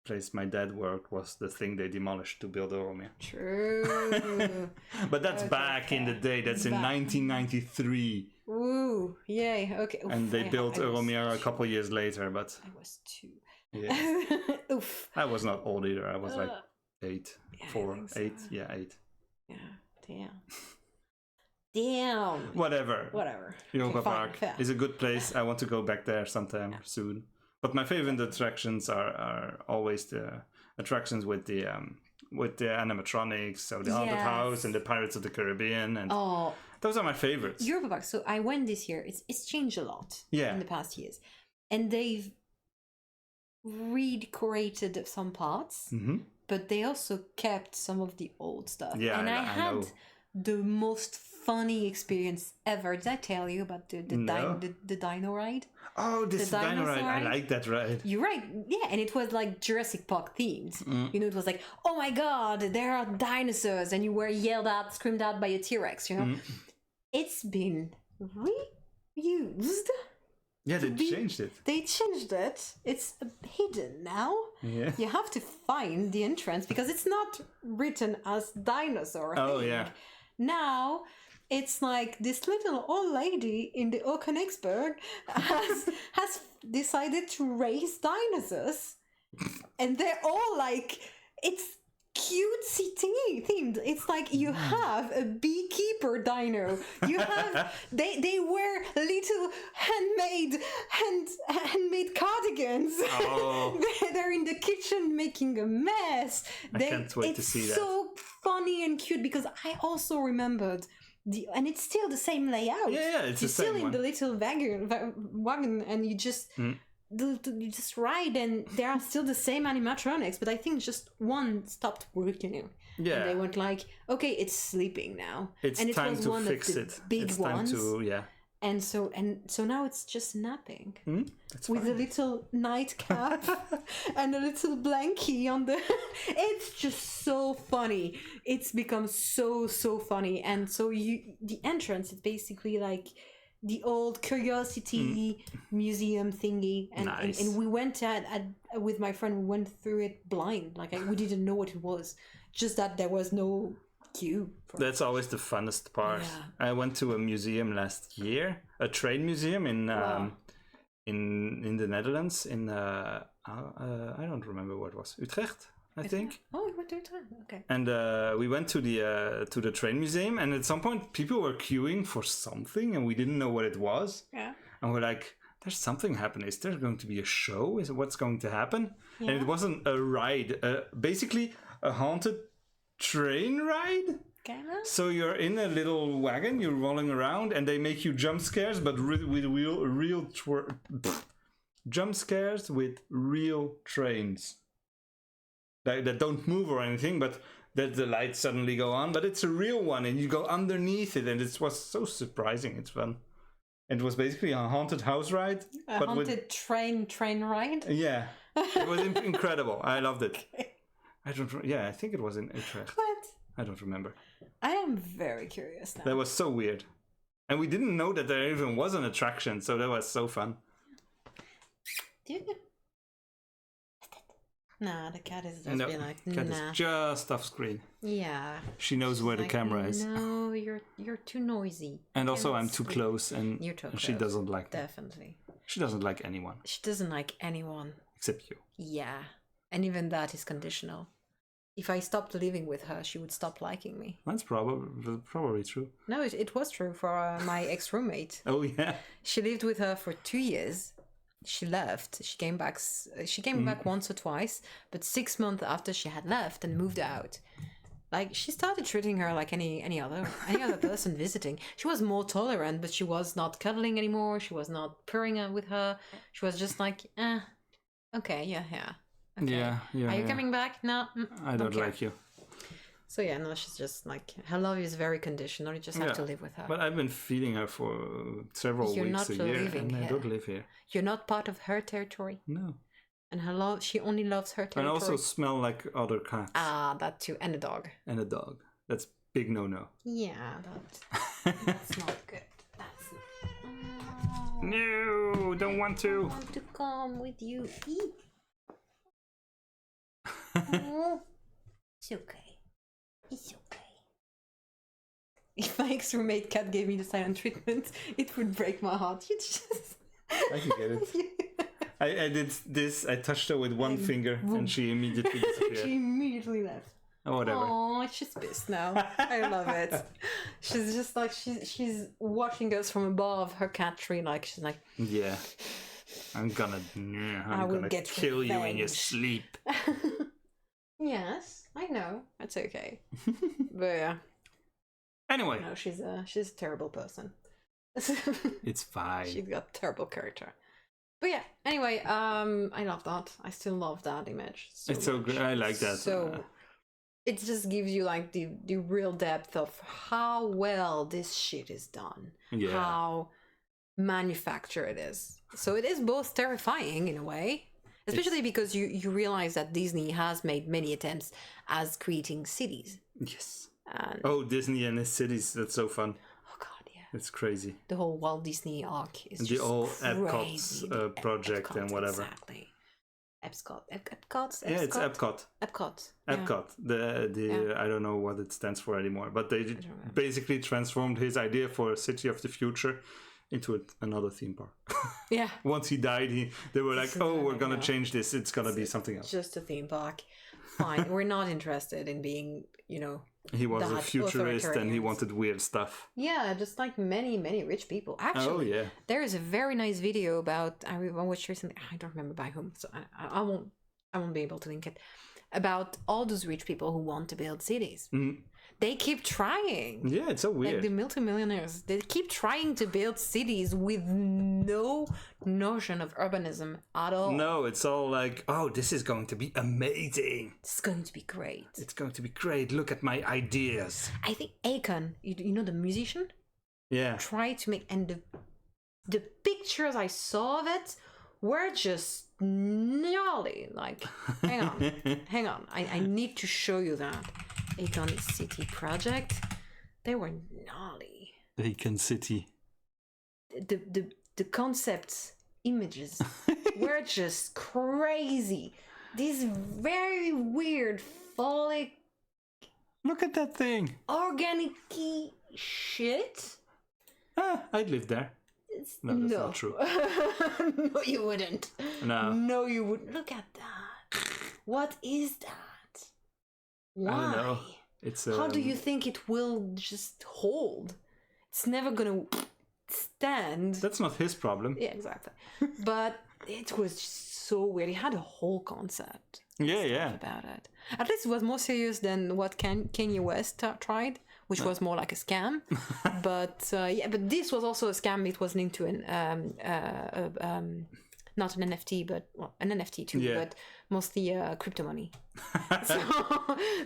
place my dad worked was the thing they demolished to build Oromia. True. But that's Okay, back in the day. That's in Back. 1993. Woo! Yay! Okay. Oof, And they built I was- Oromia a couple years later. But I was 2. yeah, Oof. I was not old either. I was like Uh, 8, yeah, I 4, think so. 8. Yeah, 8. Yeah. Damn. Damn. Whatever. Whatever. Europa Okay, fine, Park fair. is a good place. I want to go back there sometime soon. But my favorite attractions are always the attractions with the animatronics, so the Haunted Yes. House and the Pirates of the Caribbean, and Oh, those are my favorites. Europa Park. So I went this year. It's changed a lot Yeah. in the past years, and they've redecorated some parts, Hmm. but they also kept some of the old stuff. Yeah, and I I had know. the most funny experience ever. Did I tell you about the No. the dino ride? Oh, this The dino ride! dinosaur I ride? like that ride. You're right. Yeah, and it was like Jurassic Park themed. Mm. You know, it was like, oh my god, there are dinosaurs, and you were yelled at, screamed at by a T-Rex. You know, Mm. it's been reused. Yeah, they be- changed it. They changed it. It's hidden now. Yeah. You have to find the entrance because it's not written as dinosaur. Oh, thing. yeah. Now it's like this little old lady in the Okenigsberg has decided to raise dinosaurs, and they're all like it's cutesy themed. It's like you have a beekeeper dino. You have they wear little handmade cardigans. Oh. They're in the kitchen making a mess. I can't wait to see that. It's so funny and cute because I also remembered and it's still the same layout. Yeah, it's You're the still same in one. the little wagon and you just you just ride, and there are still the same animatronics, but I think just one stopped working. Yeah. And they went like, okay, it's sleeping now. It's and it time was to one fix of the it. big It's ones. time to And so now it's just napping That's with a fine. little nightcap and a little blankie on the. It's just so funny. It's become so funny, and so the entrance is basically like the old curiosity museum thingy, and, Nice. and we went at with my friend. We went through it blind, like we didn't know what it was. Just that there was no queue. That's always the funnest part. Yeah. I went to a museum last year, a train museum in Wow. in the Netherlands. I don't remember what it was. Utrecht, I think. Oh, we went to time. Okay. And we went to the train museum, and at some point people were queuing for something, and we didn't know what it was. Yeah. And we're like, "There's something happening. Is there going to be a show? Is what's going to happen?" And it wasn't a ride. Basically, a haunted train ride. Kinda. So you're in a little wagon, you're rolling around, and they make you jump scares, but with real jump scares with real trains that don't move or anything, but that the lights suddenly go on. But it's a real one, and you go underneath it, and it was so surprising. It's fun. It was basically a haunted house ride, A but haunted train ride. yeah, it was incredible. I loved it. I don't. Yeah, I think it was in Utrecht. What? I don't remember. I am very curious now. That was so weird. And we didn't know that there even was an attraction, so that was so fun. Nah, the cat is just No, being like, cat nah. is just off screen. Yeah. She knows where the Like, camera is. No, you're too noisy. And also Cannot I'm too sleep. close, and You're too she close. doesn't like me. Definitely. She doesn't like anyone, She doesn't like anyone. except you. Yeah. And even that is conditional. If I stopped living with her, she would stop liking me. That's probably true. No, it was true for my ex-roommate. Oh yeah. She lived with her for 2 years. She left. She came back. She came back once or twice, but 6 months after she had left and moved out, like she started treating her like any other person visiting. She was more tolerant, but she was not cuddling anymore. She was not purring with her. She was just like, okay, yeah. Okay. Yeah. Are you coming back? No, I don't care. like you. So yeah, no, she's just like, her love is very conditional. You just have Yeah, to live with her. But I've been feeding her for several You're weeks not a year, living and I here. don't live here. You're not part of her territory, No. and her love. She only loves her And territory. also smell like other cats That too, and a dog. and a dog. That's big no-no. Yeah, that's not good. That's not. No, don't want I to. want to come with you. Oh, it's okay. It's okay. If my ex-roommate cat gave me the silent treatment, it would break my heart. You just. I can get it. I did this. I touched her with one finger, and she immediately disappeared. She immediately left. Oh, whatever. Oh, she's pissed now. I love it. She's just like she's watching us from above her cat tree. Like she's like, Yeah. I'm gonna will gonna get kill you in your revenge. sleep. yes, I know. That's okay. But yeah, Anyway, no, she's a terrible person. it's fine. She's got terrible character. But yeah, anyway, I love that. I still love that image. It's so much. good. I like that. So it just gives you like the real depth of how well this shit is done. Yeah. How manufactured it is. So it is both terrifying in a way, especially because you realize that Disney has made many attempts as creating cities. Yes. And Oh, Disney and his cities. That's so fun. oh god, yeah. It's crazy. The whole Walt Disney arc is And just the whole crazy. Epcot's project and whatever. Exactly. Epcot. Yeah, it's Epcot. Epcot. Yeah. Epcot. The I don't know what it stands for anymore, but they don't know. basically transformed his idea for a city of the future into another theme park. Yeah. Once he died, they were like, This is "Oh, we're not gonna enough. change this. It's gonna be something else." Just a theme park. Fine. We're not interested in being, He was a that futurist and he authoritarian. wanted weird stuff. Yeah, just like many rich people. Actually, Oh yeah. there is a very nice video about I watched recently. I don't remember by whom, so I won't be able to link it. About all those rich people who want to build cities. Mhm. They keep trying. Yeah, it's so Like weird. the multimillionaires, they keep trying to build cities with no notion of urbanism at all. No, it's all like, "Oh, this is going to be amazing. It's going to be great. It's going to be great. Look at my ideas." I think Akon, you know the musician, Yeah. tried to make, and the pictures I saw of it were just gnarly. Like, hang on. I need to show you that. Akon City Project. They were gnarly. Akon City. The concept images were just crazy. These very weird, phallic, Look at that thing. organic-y shit. I'd live there. No, that's not true. No, you wouldn't. No. No, you wouldn't. Look at that. What is that? Why? I don't know. It's How do you think it will just hold? It's never gonna stand. That's not his problem. Yeah, exactly. But it was just so weird. He had a whole concept Yeah. about it. At least it was more serious than what Kanye West tried, which was more like a scam. But but this was also a scam. It was linked to an not an NFT, but an NFT too, but mostly crypto money.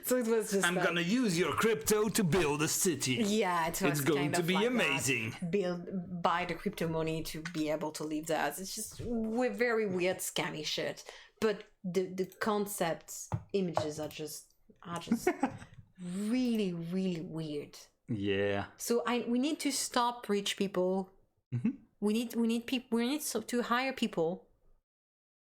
so it was just. I'm gonna use your crypto to build a city. Yeah, it's going kind to of be like amazing. that. Buy the crypto money to be able to live that. It's just very weird, scammy shit. But the concepts, images are just really, really weird. Yeah. So we need to stop rich people. Mm-hmm. We need to hire people,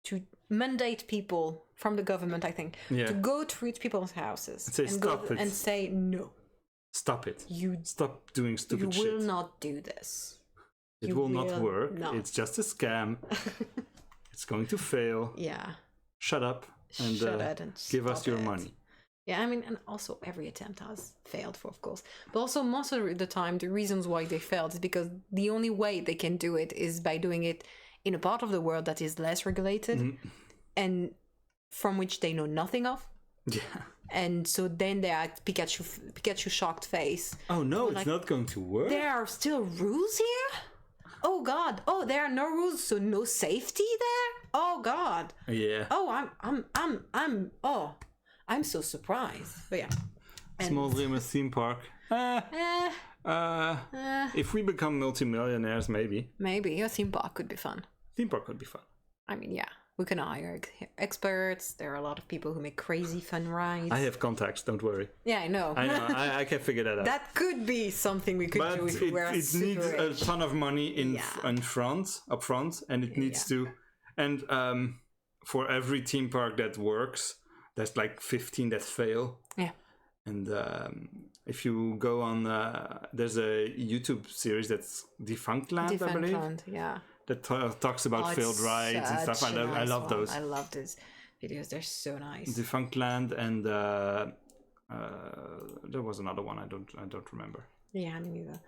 to mandate people from the government, I think, to go to rich people's houses Say, "Stop it." and say no. Stop it. You Stop doing stupid you shit. will not do this. It You will not will work. not. It's just a scam. It's going to fail. Yeah. Shut up and, Shut it and give us stop your it. money. Yeah, I mean, and also every attempt has failed, for of course. But also most of the time, the reasons why they failed is because the only way they can do it is by doing it in a part of the world that is less regulated and from which they know nothing of. Yeah. And so then they act Pikachu shocked face. Oh no, it's like, not going to work. There are still rules here? Oh God! Oh, there are no rules, so no safety there? Oh God! Yeah. Oh, I'm so surprised. But yeah. Small Dreamers theme park. If we become multimillionaires, maybe. Maybe a theme park could be fun. Theme park would be fun. I mean, yeah, we can hire experts. There are a lot of people who make crazy fun rides. I have contacts, don't worry. Yeah, I know. I know, I can figure that out. That could be something we could But do if we were it super needs a rich. ton of money up front, and it needs to. And for every theme park that works, there's like 15 that fail. Yeah. And if you go on, there's a YouTube series that's Defunct Land, I believe. Land, yeah. That talks about failed it's rides and stuff. such a I nice love one. those. I love those videos. They're so nice. Defunct Land, and there was another one. I don't remember. Yeah, me neither.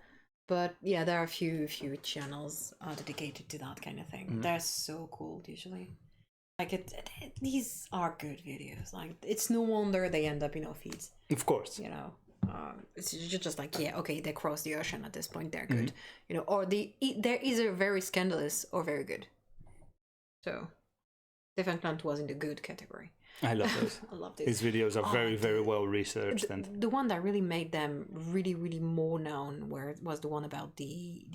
But yeah, there are a few channels dedicated to that kind of thing. They're so cool usually. Like these are good videos. Like it's no wonder they end up in our feeds. Of course. You know, it's just like, yeah, okay, they crossed the ocean at this point. They're good. You know, or they're either very scandalous or very good. So, Defense was in the good category. I love those. I love this. His videos are very, very well researched. The one that really made them really, really more known was the one about the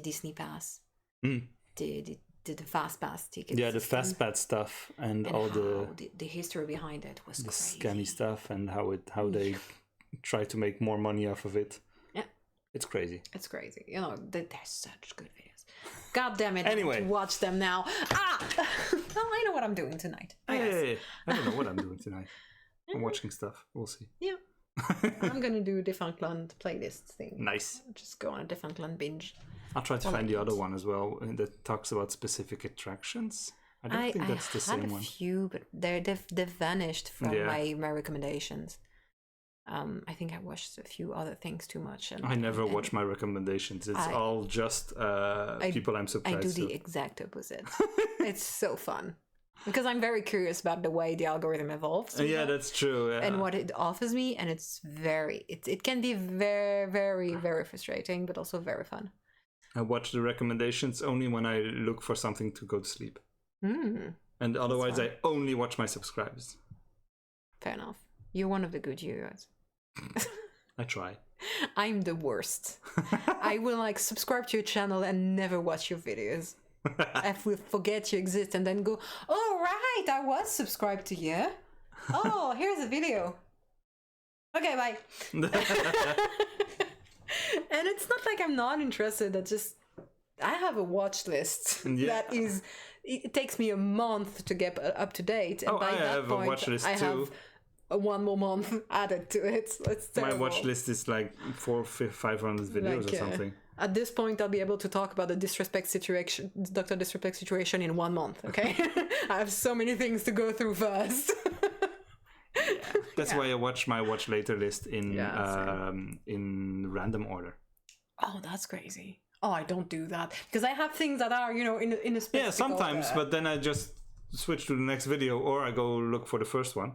Disney Pass, the Fast Pass ticket. Yeah, the system, fast pass stuff and all how the history behind it was the crazy. scammy stuff and how they try to make more money off of it. Yeah, it's crazy. It's crazy. You know, they're such good videos. God damn it! Anyway. I have to watch them now. Well, I know what I'm doing tonight. Hey, I don't know what I'm doing tonight. I'm watching stuff. We'll see. Yeah. I'm gonna do a Defunctland playlist thing. Nice. Just go on a Defunctland binge. I'll try to find the other one as well that talks about specific attractions. I don't think that's the I had same a one. few, but they've vanished from my recommendations. I think I watched a few other things too much. I never watch my recommendations. It's all just people I'm surprised. I do the exact opposite. It's so fun. Because I'm very curious about the way the algorithm evolves. Yeah, that's true. Yeah. And what it offers me, and it can be very, very, very frustrating, but also very fun. I watch the recommendations only when I look for something to go to sleep. And otherwise I only watch my subscribers. Fair enough. You're one of the good viewers. I try. I'm the worst. I will like subscribe to your channel and never watch your videos. I will forget you exist and then go, oh right, I was subscribed to you. Oh, here's a video. Okay, bye. And it's not like I'm not interested. I have a watch list that is. It takes me a month to get up to date, and by I that have point, a watch list I too. have one more month added to it. So it's terrible. My watch list is like 500 videos Like, or something. At this point, I'll be able to talk about the Dr. Disrespect situation in 1 month. Okay, I have so many things to go through first. That's why I watch my watch later list in same. in random order. Oh, that's crazy. Oh, I don't do that because I have things that are, in a specific Yeah, sometimes, order. but then I just switch to the next video, or I go look for the first one.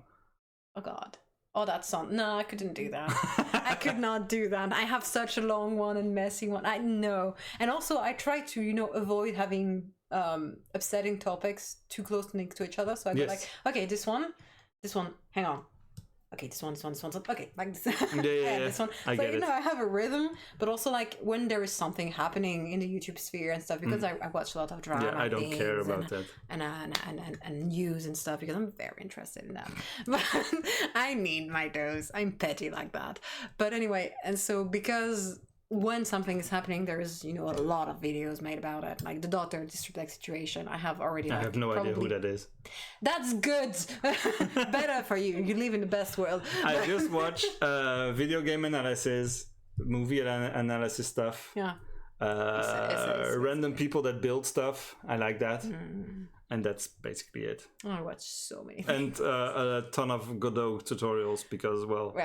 Oh God. Oh, that's no, I couldn't do that. I could not do that. I have such a long one and messy one. I know. And also I try to, avoid having upsetting topics too close to each other. So I go like, okay, this one, hang on. Okay, this one, okay, like this. Yeah, this one. I get it. I have a rhythm, but also like when there is something happening in the YouTube sphere and stuff, because I watch a lot of drama. Yeah, I don't care about that. And news and stuff because I'm very interested in that. But I need my dose. I'm petty like that. But anyway, and so because when something is happening, there is a lot of videos made about it, like the Dr. Disrespect situation. I have already. I have no idea who that is. That's good. Better for you. You live in the best world. I just watch video game analysis, movie analysis stuff. Yeah. Random people that build stuff. I like that. And that's basically it. I watch so many things. And a ton of Godot tutorials because, well,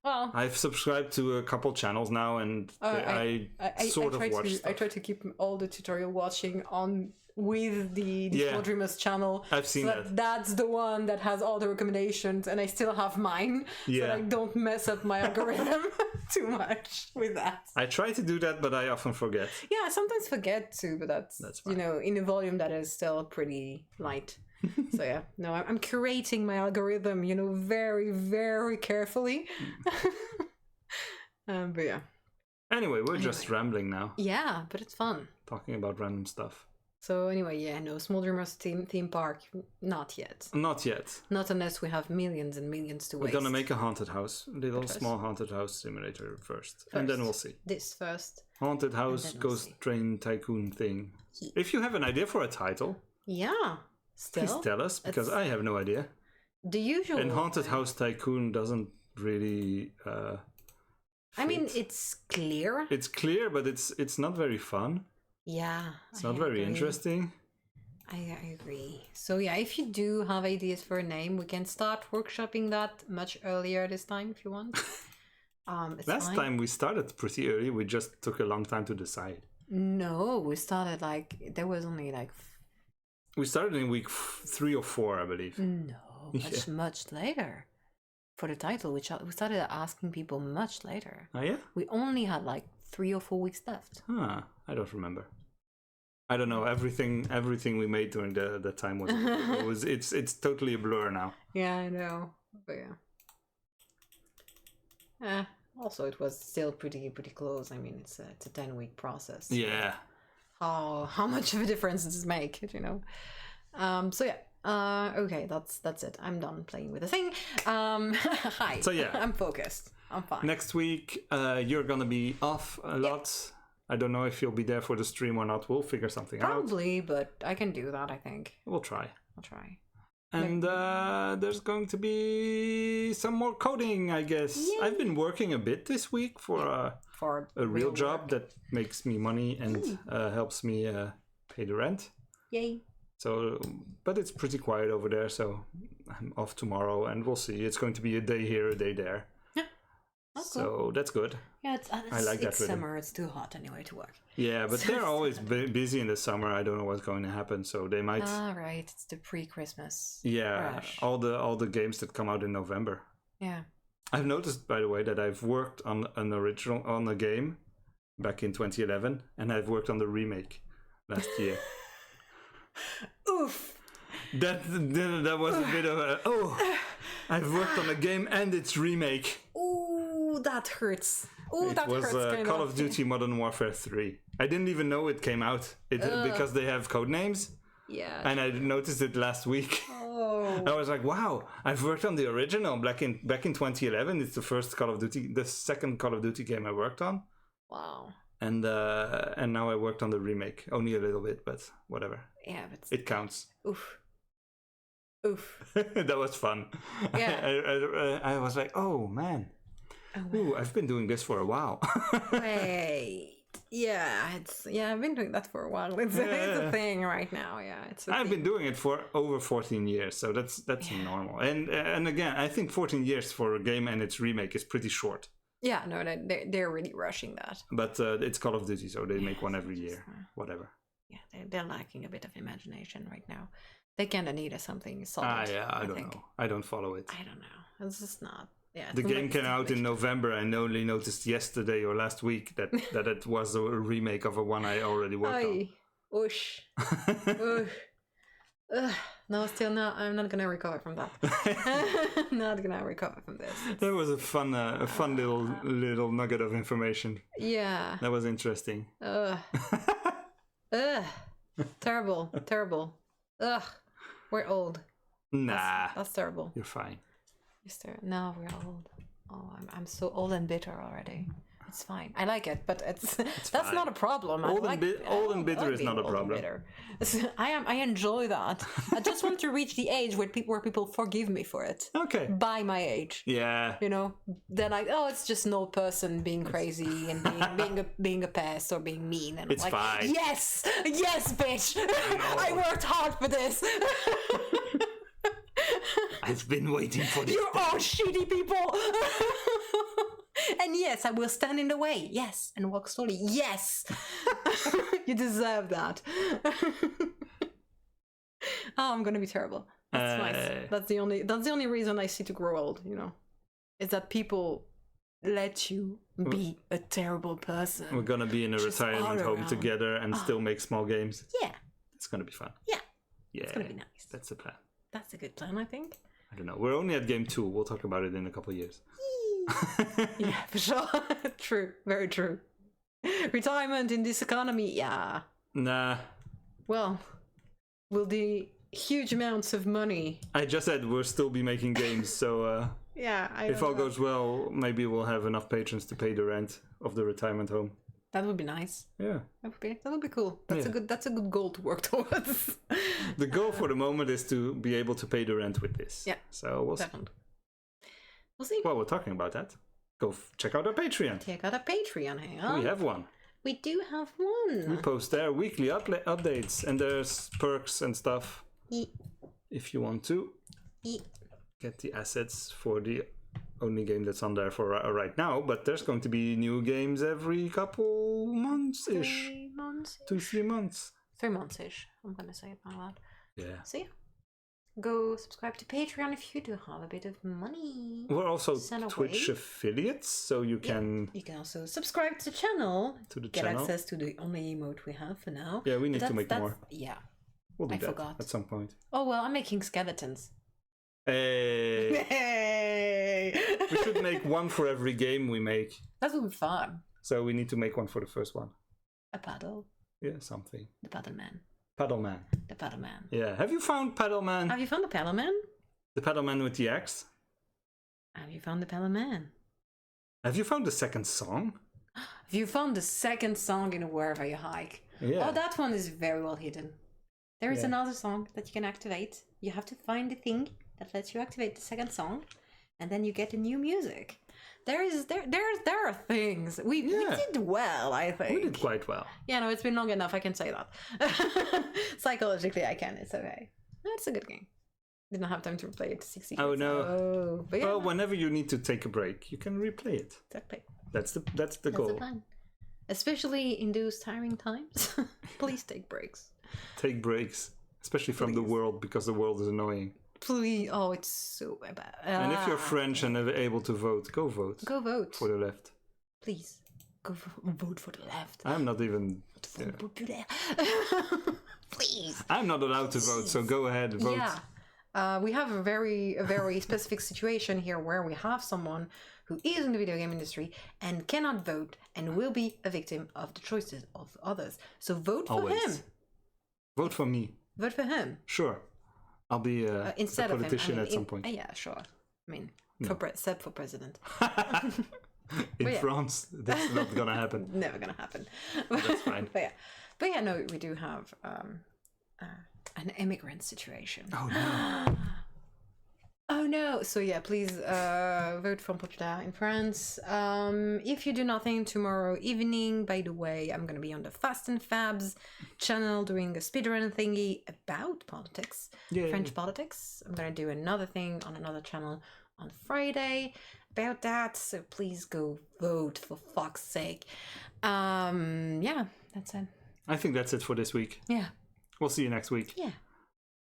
I've subscribed to a couple channels now, and I sort of watch stuff. I try to keep all the tutorial watching on with the Small Dreamers channel. I've seen that. That's the one that has all the recommendations, and I still have mine. Yeah. So I don't mess up my algorithm too much with that. I try to do that, but I often forget. Yeah, I sometimes forget to, but that's fine. In a volume that is still pretty light. So yeah, no, I'm curating my algorithm, very, very carefully. But yeah. Anyway, we're just rambling now. Yeah, but it's fun. Talking about random stuff. So anyway, Small Dreamers theme park, not yet. Not yet. Not unless we have millions and millions to waste. We're gonna make a haunted house, small haunted house simulator first, and then we'll see. This first. Haunted house, ghost train tycoon thing. If you have an idea for a title, still, please tell us, because I have no idea. The usual. And haunted house tycoon doesn't really. I mean, it's clear. It's clear, but it's not very fun. Yeah. It's not very interesting. I agree. So yeah, if you do have ideas for a name, we can start workshopping that much earlier this time if you want. Last time we started pretty early. We just took a long time to decide. No, we started there was only we started in week 3 or 4, I believe. No, much later. For the title, we started asking people much later. Oh yeah? We only had 3 or 4 weeks left. Huh, I don't remember. I don't know. Everything we made during the time was it's totally a blur now. Yeah, I know. But yeah. Also, it was still pretty close. I mean, it's a 10-week process. Yeah. How much of a difference does it make? So yeah. Okay, that's it. I'm done playing with the thing. Hi. So yeah, I'm focused. I'm fine. Next week, you're gonna be off a lot. I don't know if you'll be there for the stream or not. We'll figure something out. Probably, but I can do that, I think. We'll try. I'll try. And there's going to be some more coding, I guess. Yay. I've been working a bit this week for a real job that makes me money and helps me pay the rent. Yay. So, but it's pretty quiet over there, so I'm off tomorrow, and we'll see. It's going to be a day here, a day there. So that's good. Yeah, I like that. It's summer. It's too hot anyway to work. Yeah, but they're always busy in the summer. I don't know what's going to happen, so they might. Right. It's the pre-Christmas. Yeah, rush. all the games that come out in November. Yeah. I've noticed, by the way, that I've worked on a game back in 2011, and I've worked on the remake last year. Oof. That was a bit of a I've worked on a game and its remake. Ooh, that hurts. Oh, that It was hurts kind Call of Duty Modern Warfare 3. I didn't even know it came out because they have code names, Yeah. and I noticed it last week. Oh. I was like, wow, I've worked on the original back in 2011. It's the first Call of Duty, the second Call of Duty game I worked on. Wow. And now I worked on the remake. Only a little bit, but whatever. Yeah, but It counts. oof. Oof. That was fun. Yeah. I was like, oh man. Oh, Ooh, I've been doing this for a while. wait. Yeah, I've been doing that for a while. It's a thing right now. Yeah, it's. I've been doing it for over 14 years, so that's normal. And again, I think 14 years for a game and its remake is pretty short. Yeah, no, they're really rushing that. But it's Call of Duty, so they make one every year. Whatever. Yeah, they're lacking a bit of imagination right now. They kind of need something solid. Yeah, I don't think. know. I don't follow it. I don't know. It's just not. Yeah, The game came out in November, and I only noticed yesterday or last week that it was a remake of a one I already worked on. Oosh. Oosh. Ugh. No, still not. I'm not gonna recover from that. Not gonna recover from this. That was a fun little nugget of information. Yeah. That was interesting. Ugh. Ugh. Terrible. Terrible. Ugh. We're old. Nah. That's terrible. You're fine. No, we're old. Oh, I'm so old and bitter already. It's fine. I like it, but that's fine. not a problem. Old and bitter is not a problem. I enjoy that. I just want to reach the age where people forgive me for it. Okay. By my age. Yeah. You know, they're like, oh, it's just an old person being crazy and being a pest or being mean. And It's I'm like, fine. yes, bitch. I worked hard for this. I've been waiting for this. You're all shitty people. And yes, I will stand in the way. Yes, and walk slowly. Yes, you deserve that. Oh, I'm gonna be terrible. That's nice. That's the only reason I see to grow old. You know, is that people let you be a terrible person. We're gonna be in a Just retirement all home around. together and still make small games. Yeah, It's gonna be fun. yeah, Yeah. it's gonna be nice. That's the plan. That's a good plan, I think. I don't know. We're only at game 2. We'll talk about it in a couple of years. Yeah, for sure. True, very true. Retirement in this economy, yeah. Nah. Well, will the huge amounts of money. I just said we'll still be making games, so Yeah, if all goes well, maybe we'll have enough patrons to pay the rent of the retirement home. That would be nice. Yeah. That would be cool. That's a good goal to work towards. The goal for the moment is to be able to pay the rent with this. Yeah. So we'll see. Definitely. We'll see. Well, we're talking about that. Go check out our Patreon. Check out a Patreon, hang on. We have one. We do have We one. post there weekly updates, and there's perks and stuff Eat. if you want to get the assets for the only game that's on there for right now. But there's going to be new games every couple months-ish. 3 months. 2-3 months. 3 months-ish. I'm gonna say it out loud. Yeah. So yeah. Go subscribe to Patreon if you do have a bit of money. We're also Send Twitch away. affiliates, so you can You can also subscribe to the channel. to the Get channel. access to the only emote we have for now. Yeah, we need But to make more. Yeah. We'll do I that forgot. at some point. Oh well, I'm making skeletons. Hey, Hey! we should make one for every game we make. That would be fun. So we need to make one for the first one. A paddle. Yeah, something. The paddle man. Paddle Man. The paddle man. Yeah. Have you found Paddle Man? Have you found the paddle man? The Paddle Man with the axe? Have you found the paddle man? Have you found the second song? Have you found the second song in Wherever You Hike? Yeah. Oh, that one is very well hidden. There is Yeah. another song that you can activate. You have to find the thing that lets you activate the second song, and then you get the new music. There are things we did well, I think. We did quite well. Yeah, no, it's been long enough. I can say that. Psychologically, I can. It's okay. No, it's a good game. Didn't have time to replay it to 60. Oh, no. Oh, but yeah, Well, whenever you need to take a break, you can replay it. exactly. That's the That's goal. the plan. Especially in those tiring times, please take breaks. Take breaks, especially from the Please. world, because the world is annoying. Please. Oh, it's so bad. And if you're French and able to vote, go vote. Go vote. For the left. Please. Go vote for the left. I'm not even. Front Populaire. Please. I'm not allowed to vote, so go ahead, vote. Yeah. We have a very specific situation here where we have someone who is in the video game industry and cannot vote and will be a victim of the choices of others. So vote for Always. him. Vote for me. Vote for him. Sure. I'll be a Instead politician of him. at some point. Yeah, sure. I mean, No. except for president. In yeah. France, that's not gonna happen. Never gonna happen. That's fine. But yeah, no, we do have an immigrant situation. Oh no. Oh no! So yeah, please vote for Popular in France. If you do nothing tomorrow evening, by the way, I'm gonna be on the Fast and Fabs channel doing a speedrun thingy about politics, Yay. French politics. I'm gonna do another thing on another channel on Friday about that. So please go vote for fuck's sake. Yeah, that's it. I think that's it for this week. Yeah, We'll see you next week yeah.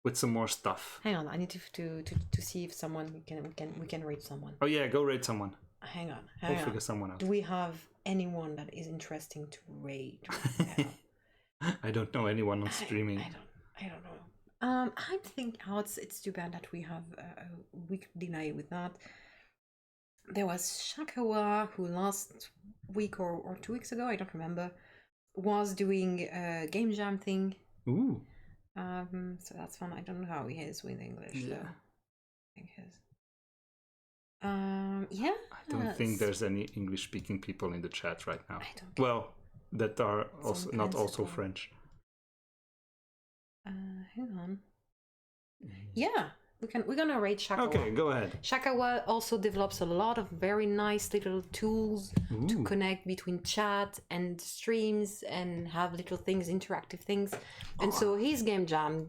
with some more stuff. Hang on, I need to see if someone we can rate someone. Oh yeah, go rate someone. Hang on, We'll hang on. figure someone out. Do we have anyone that is interesting to rate right now? I don't know anyone on streaming. I don't know. I think it's too bad that we have a week delay with that. There was Shakawa who last week or 2 weeks ago, I don't remember, was doing a game jam thing. Ooh. So that's fun. I don't know how he is with English. Yeah. Though. I think his. Yeah. I don't think there's any English-speaking people in the chat right now. I don't. Well, that are also Some not kinds also of- French. Hang on. Yeah, we're gonna rate Shakawa. Okay, go ahead. Shakawa also develops a lot of very nice little tools to Ooh. connect between chat and streams and have little things, interactive things. And so his game jam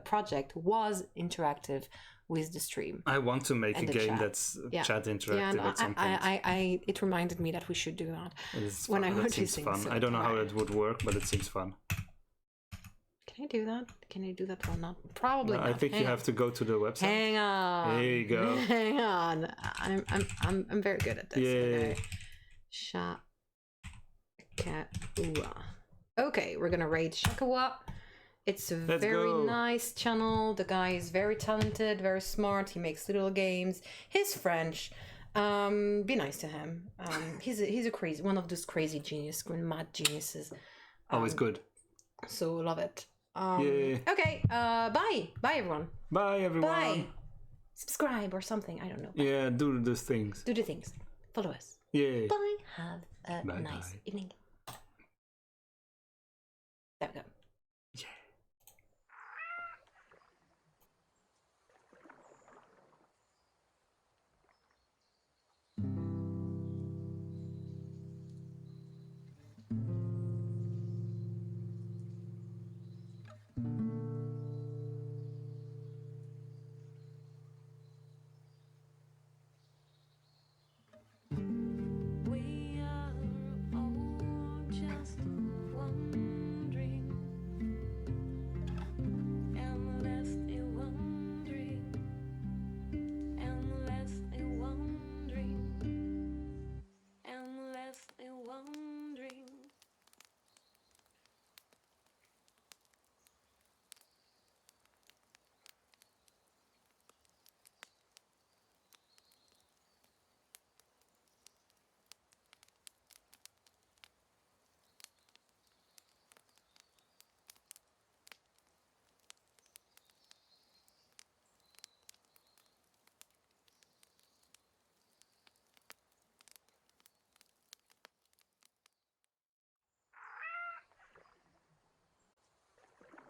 project was interactive with the stream. I want to make And a the game chat. that's Yeah. chat interactive and at some point. it reminded me that we should do that. It's when fun. I That heard seems these things, fun. so I don't know how alright. it would work, but it seems fun. Can I do that? Can I do that or not? Probably not. I think you Hang on. have to go to the website. Hang on. There you go. Hang on. I'm very good at this. Yay. Okay. Shakawa. Okay, we're gonna rate Shakawa. It's a Let's very go. nice channel. The guy is very talented, very smart. He makes little games. He's French. Be nice to him. He's a crazy one of those crazy genius, mad geniuses. Always good. So love it. Yay. Okay. Bye everyone. Bye, everyone. Bye. Subscribe or something. I don't know. Yeah, do those things. Do the things. Follow us. Yay. Bye. Have a Bye nice bye. evening.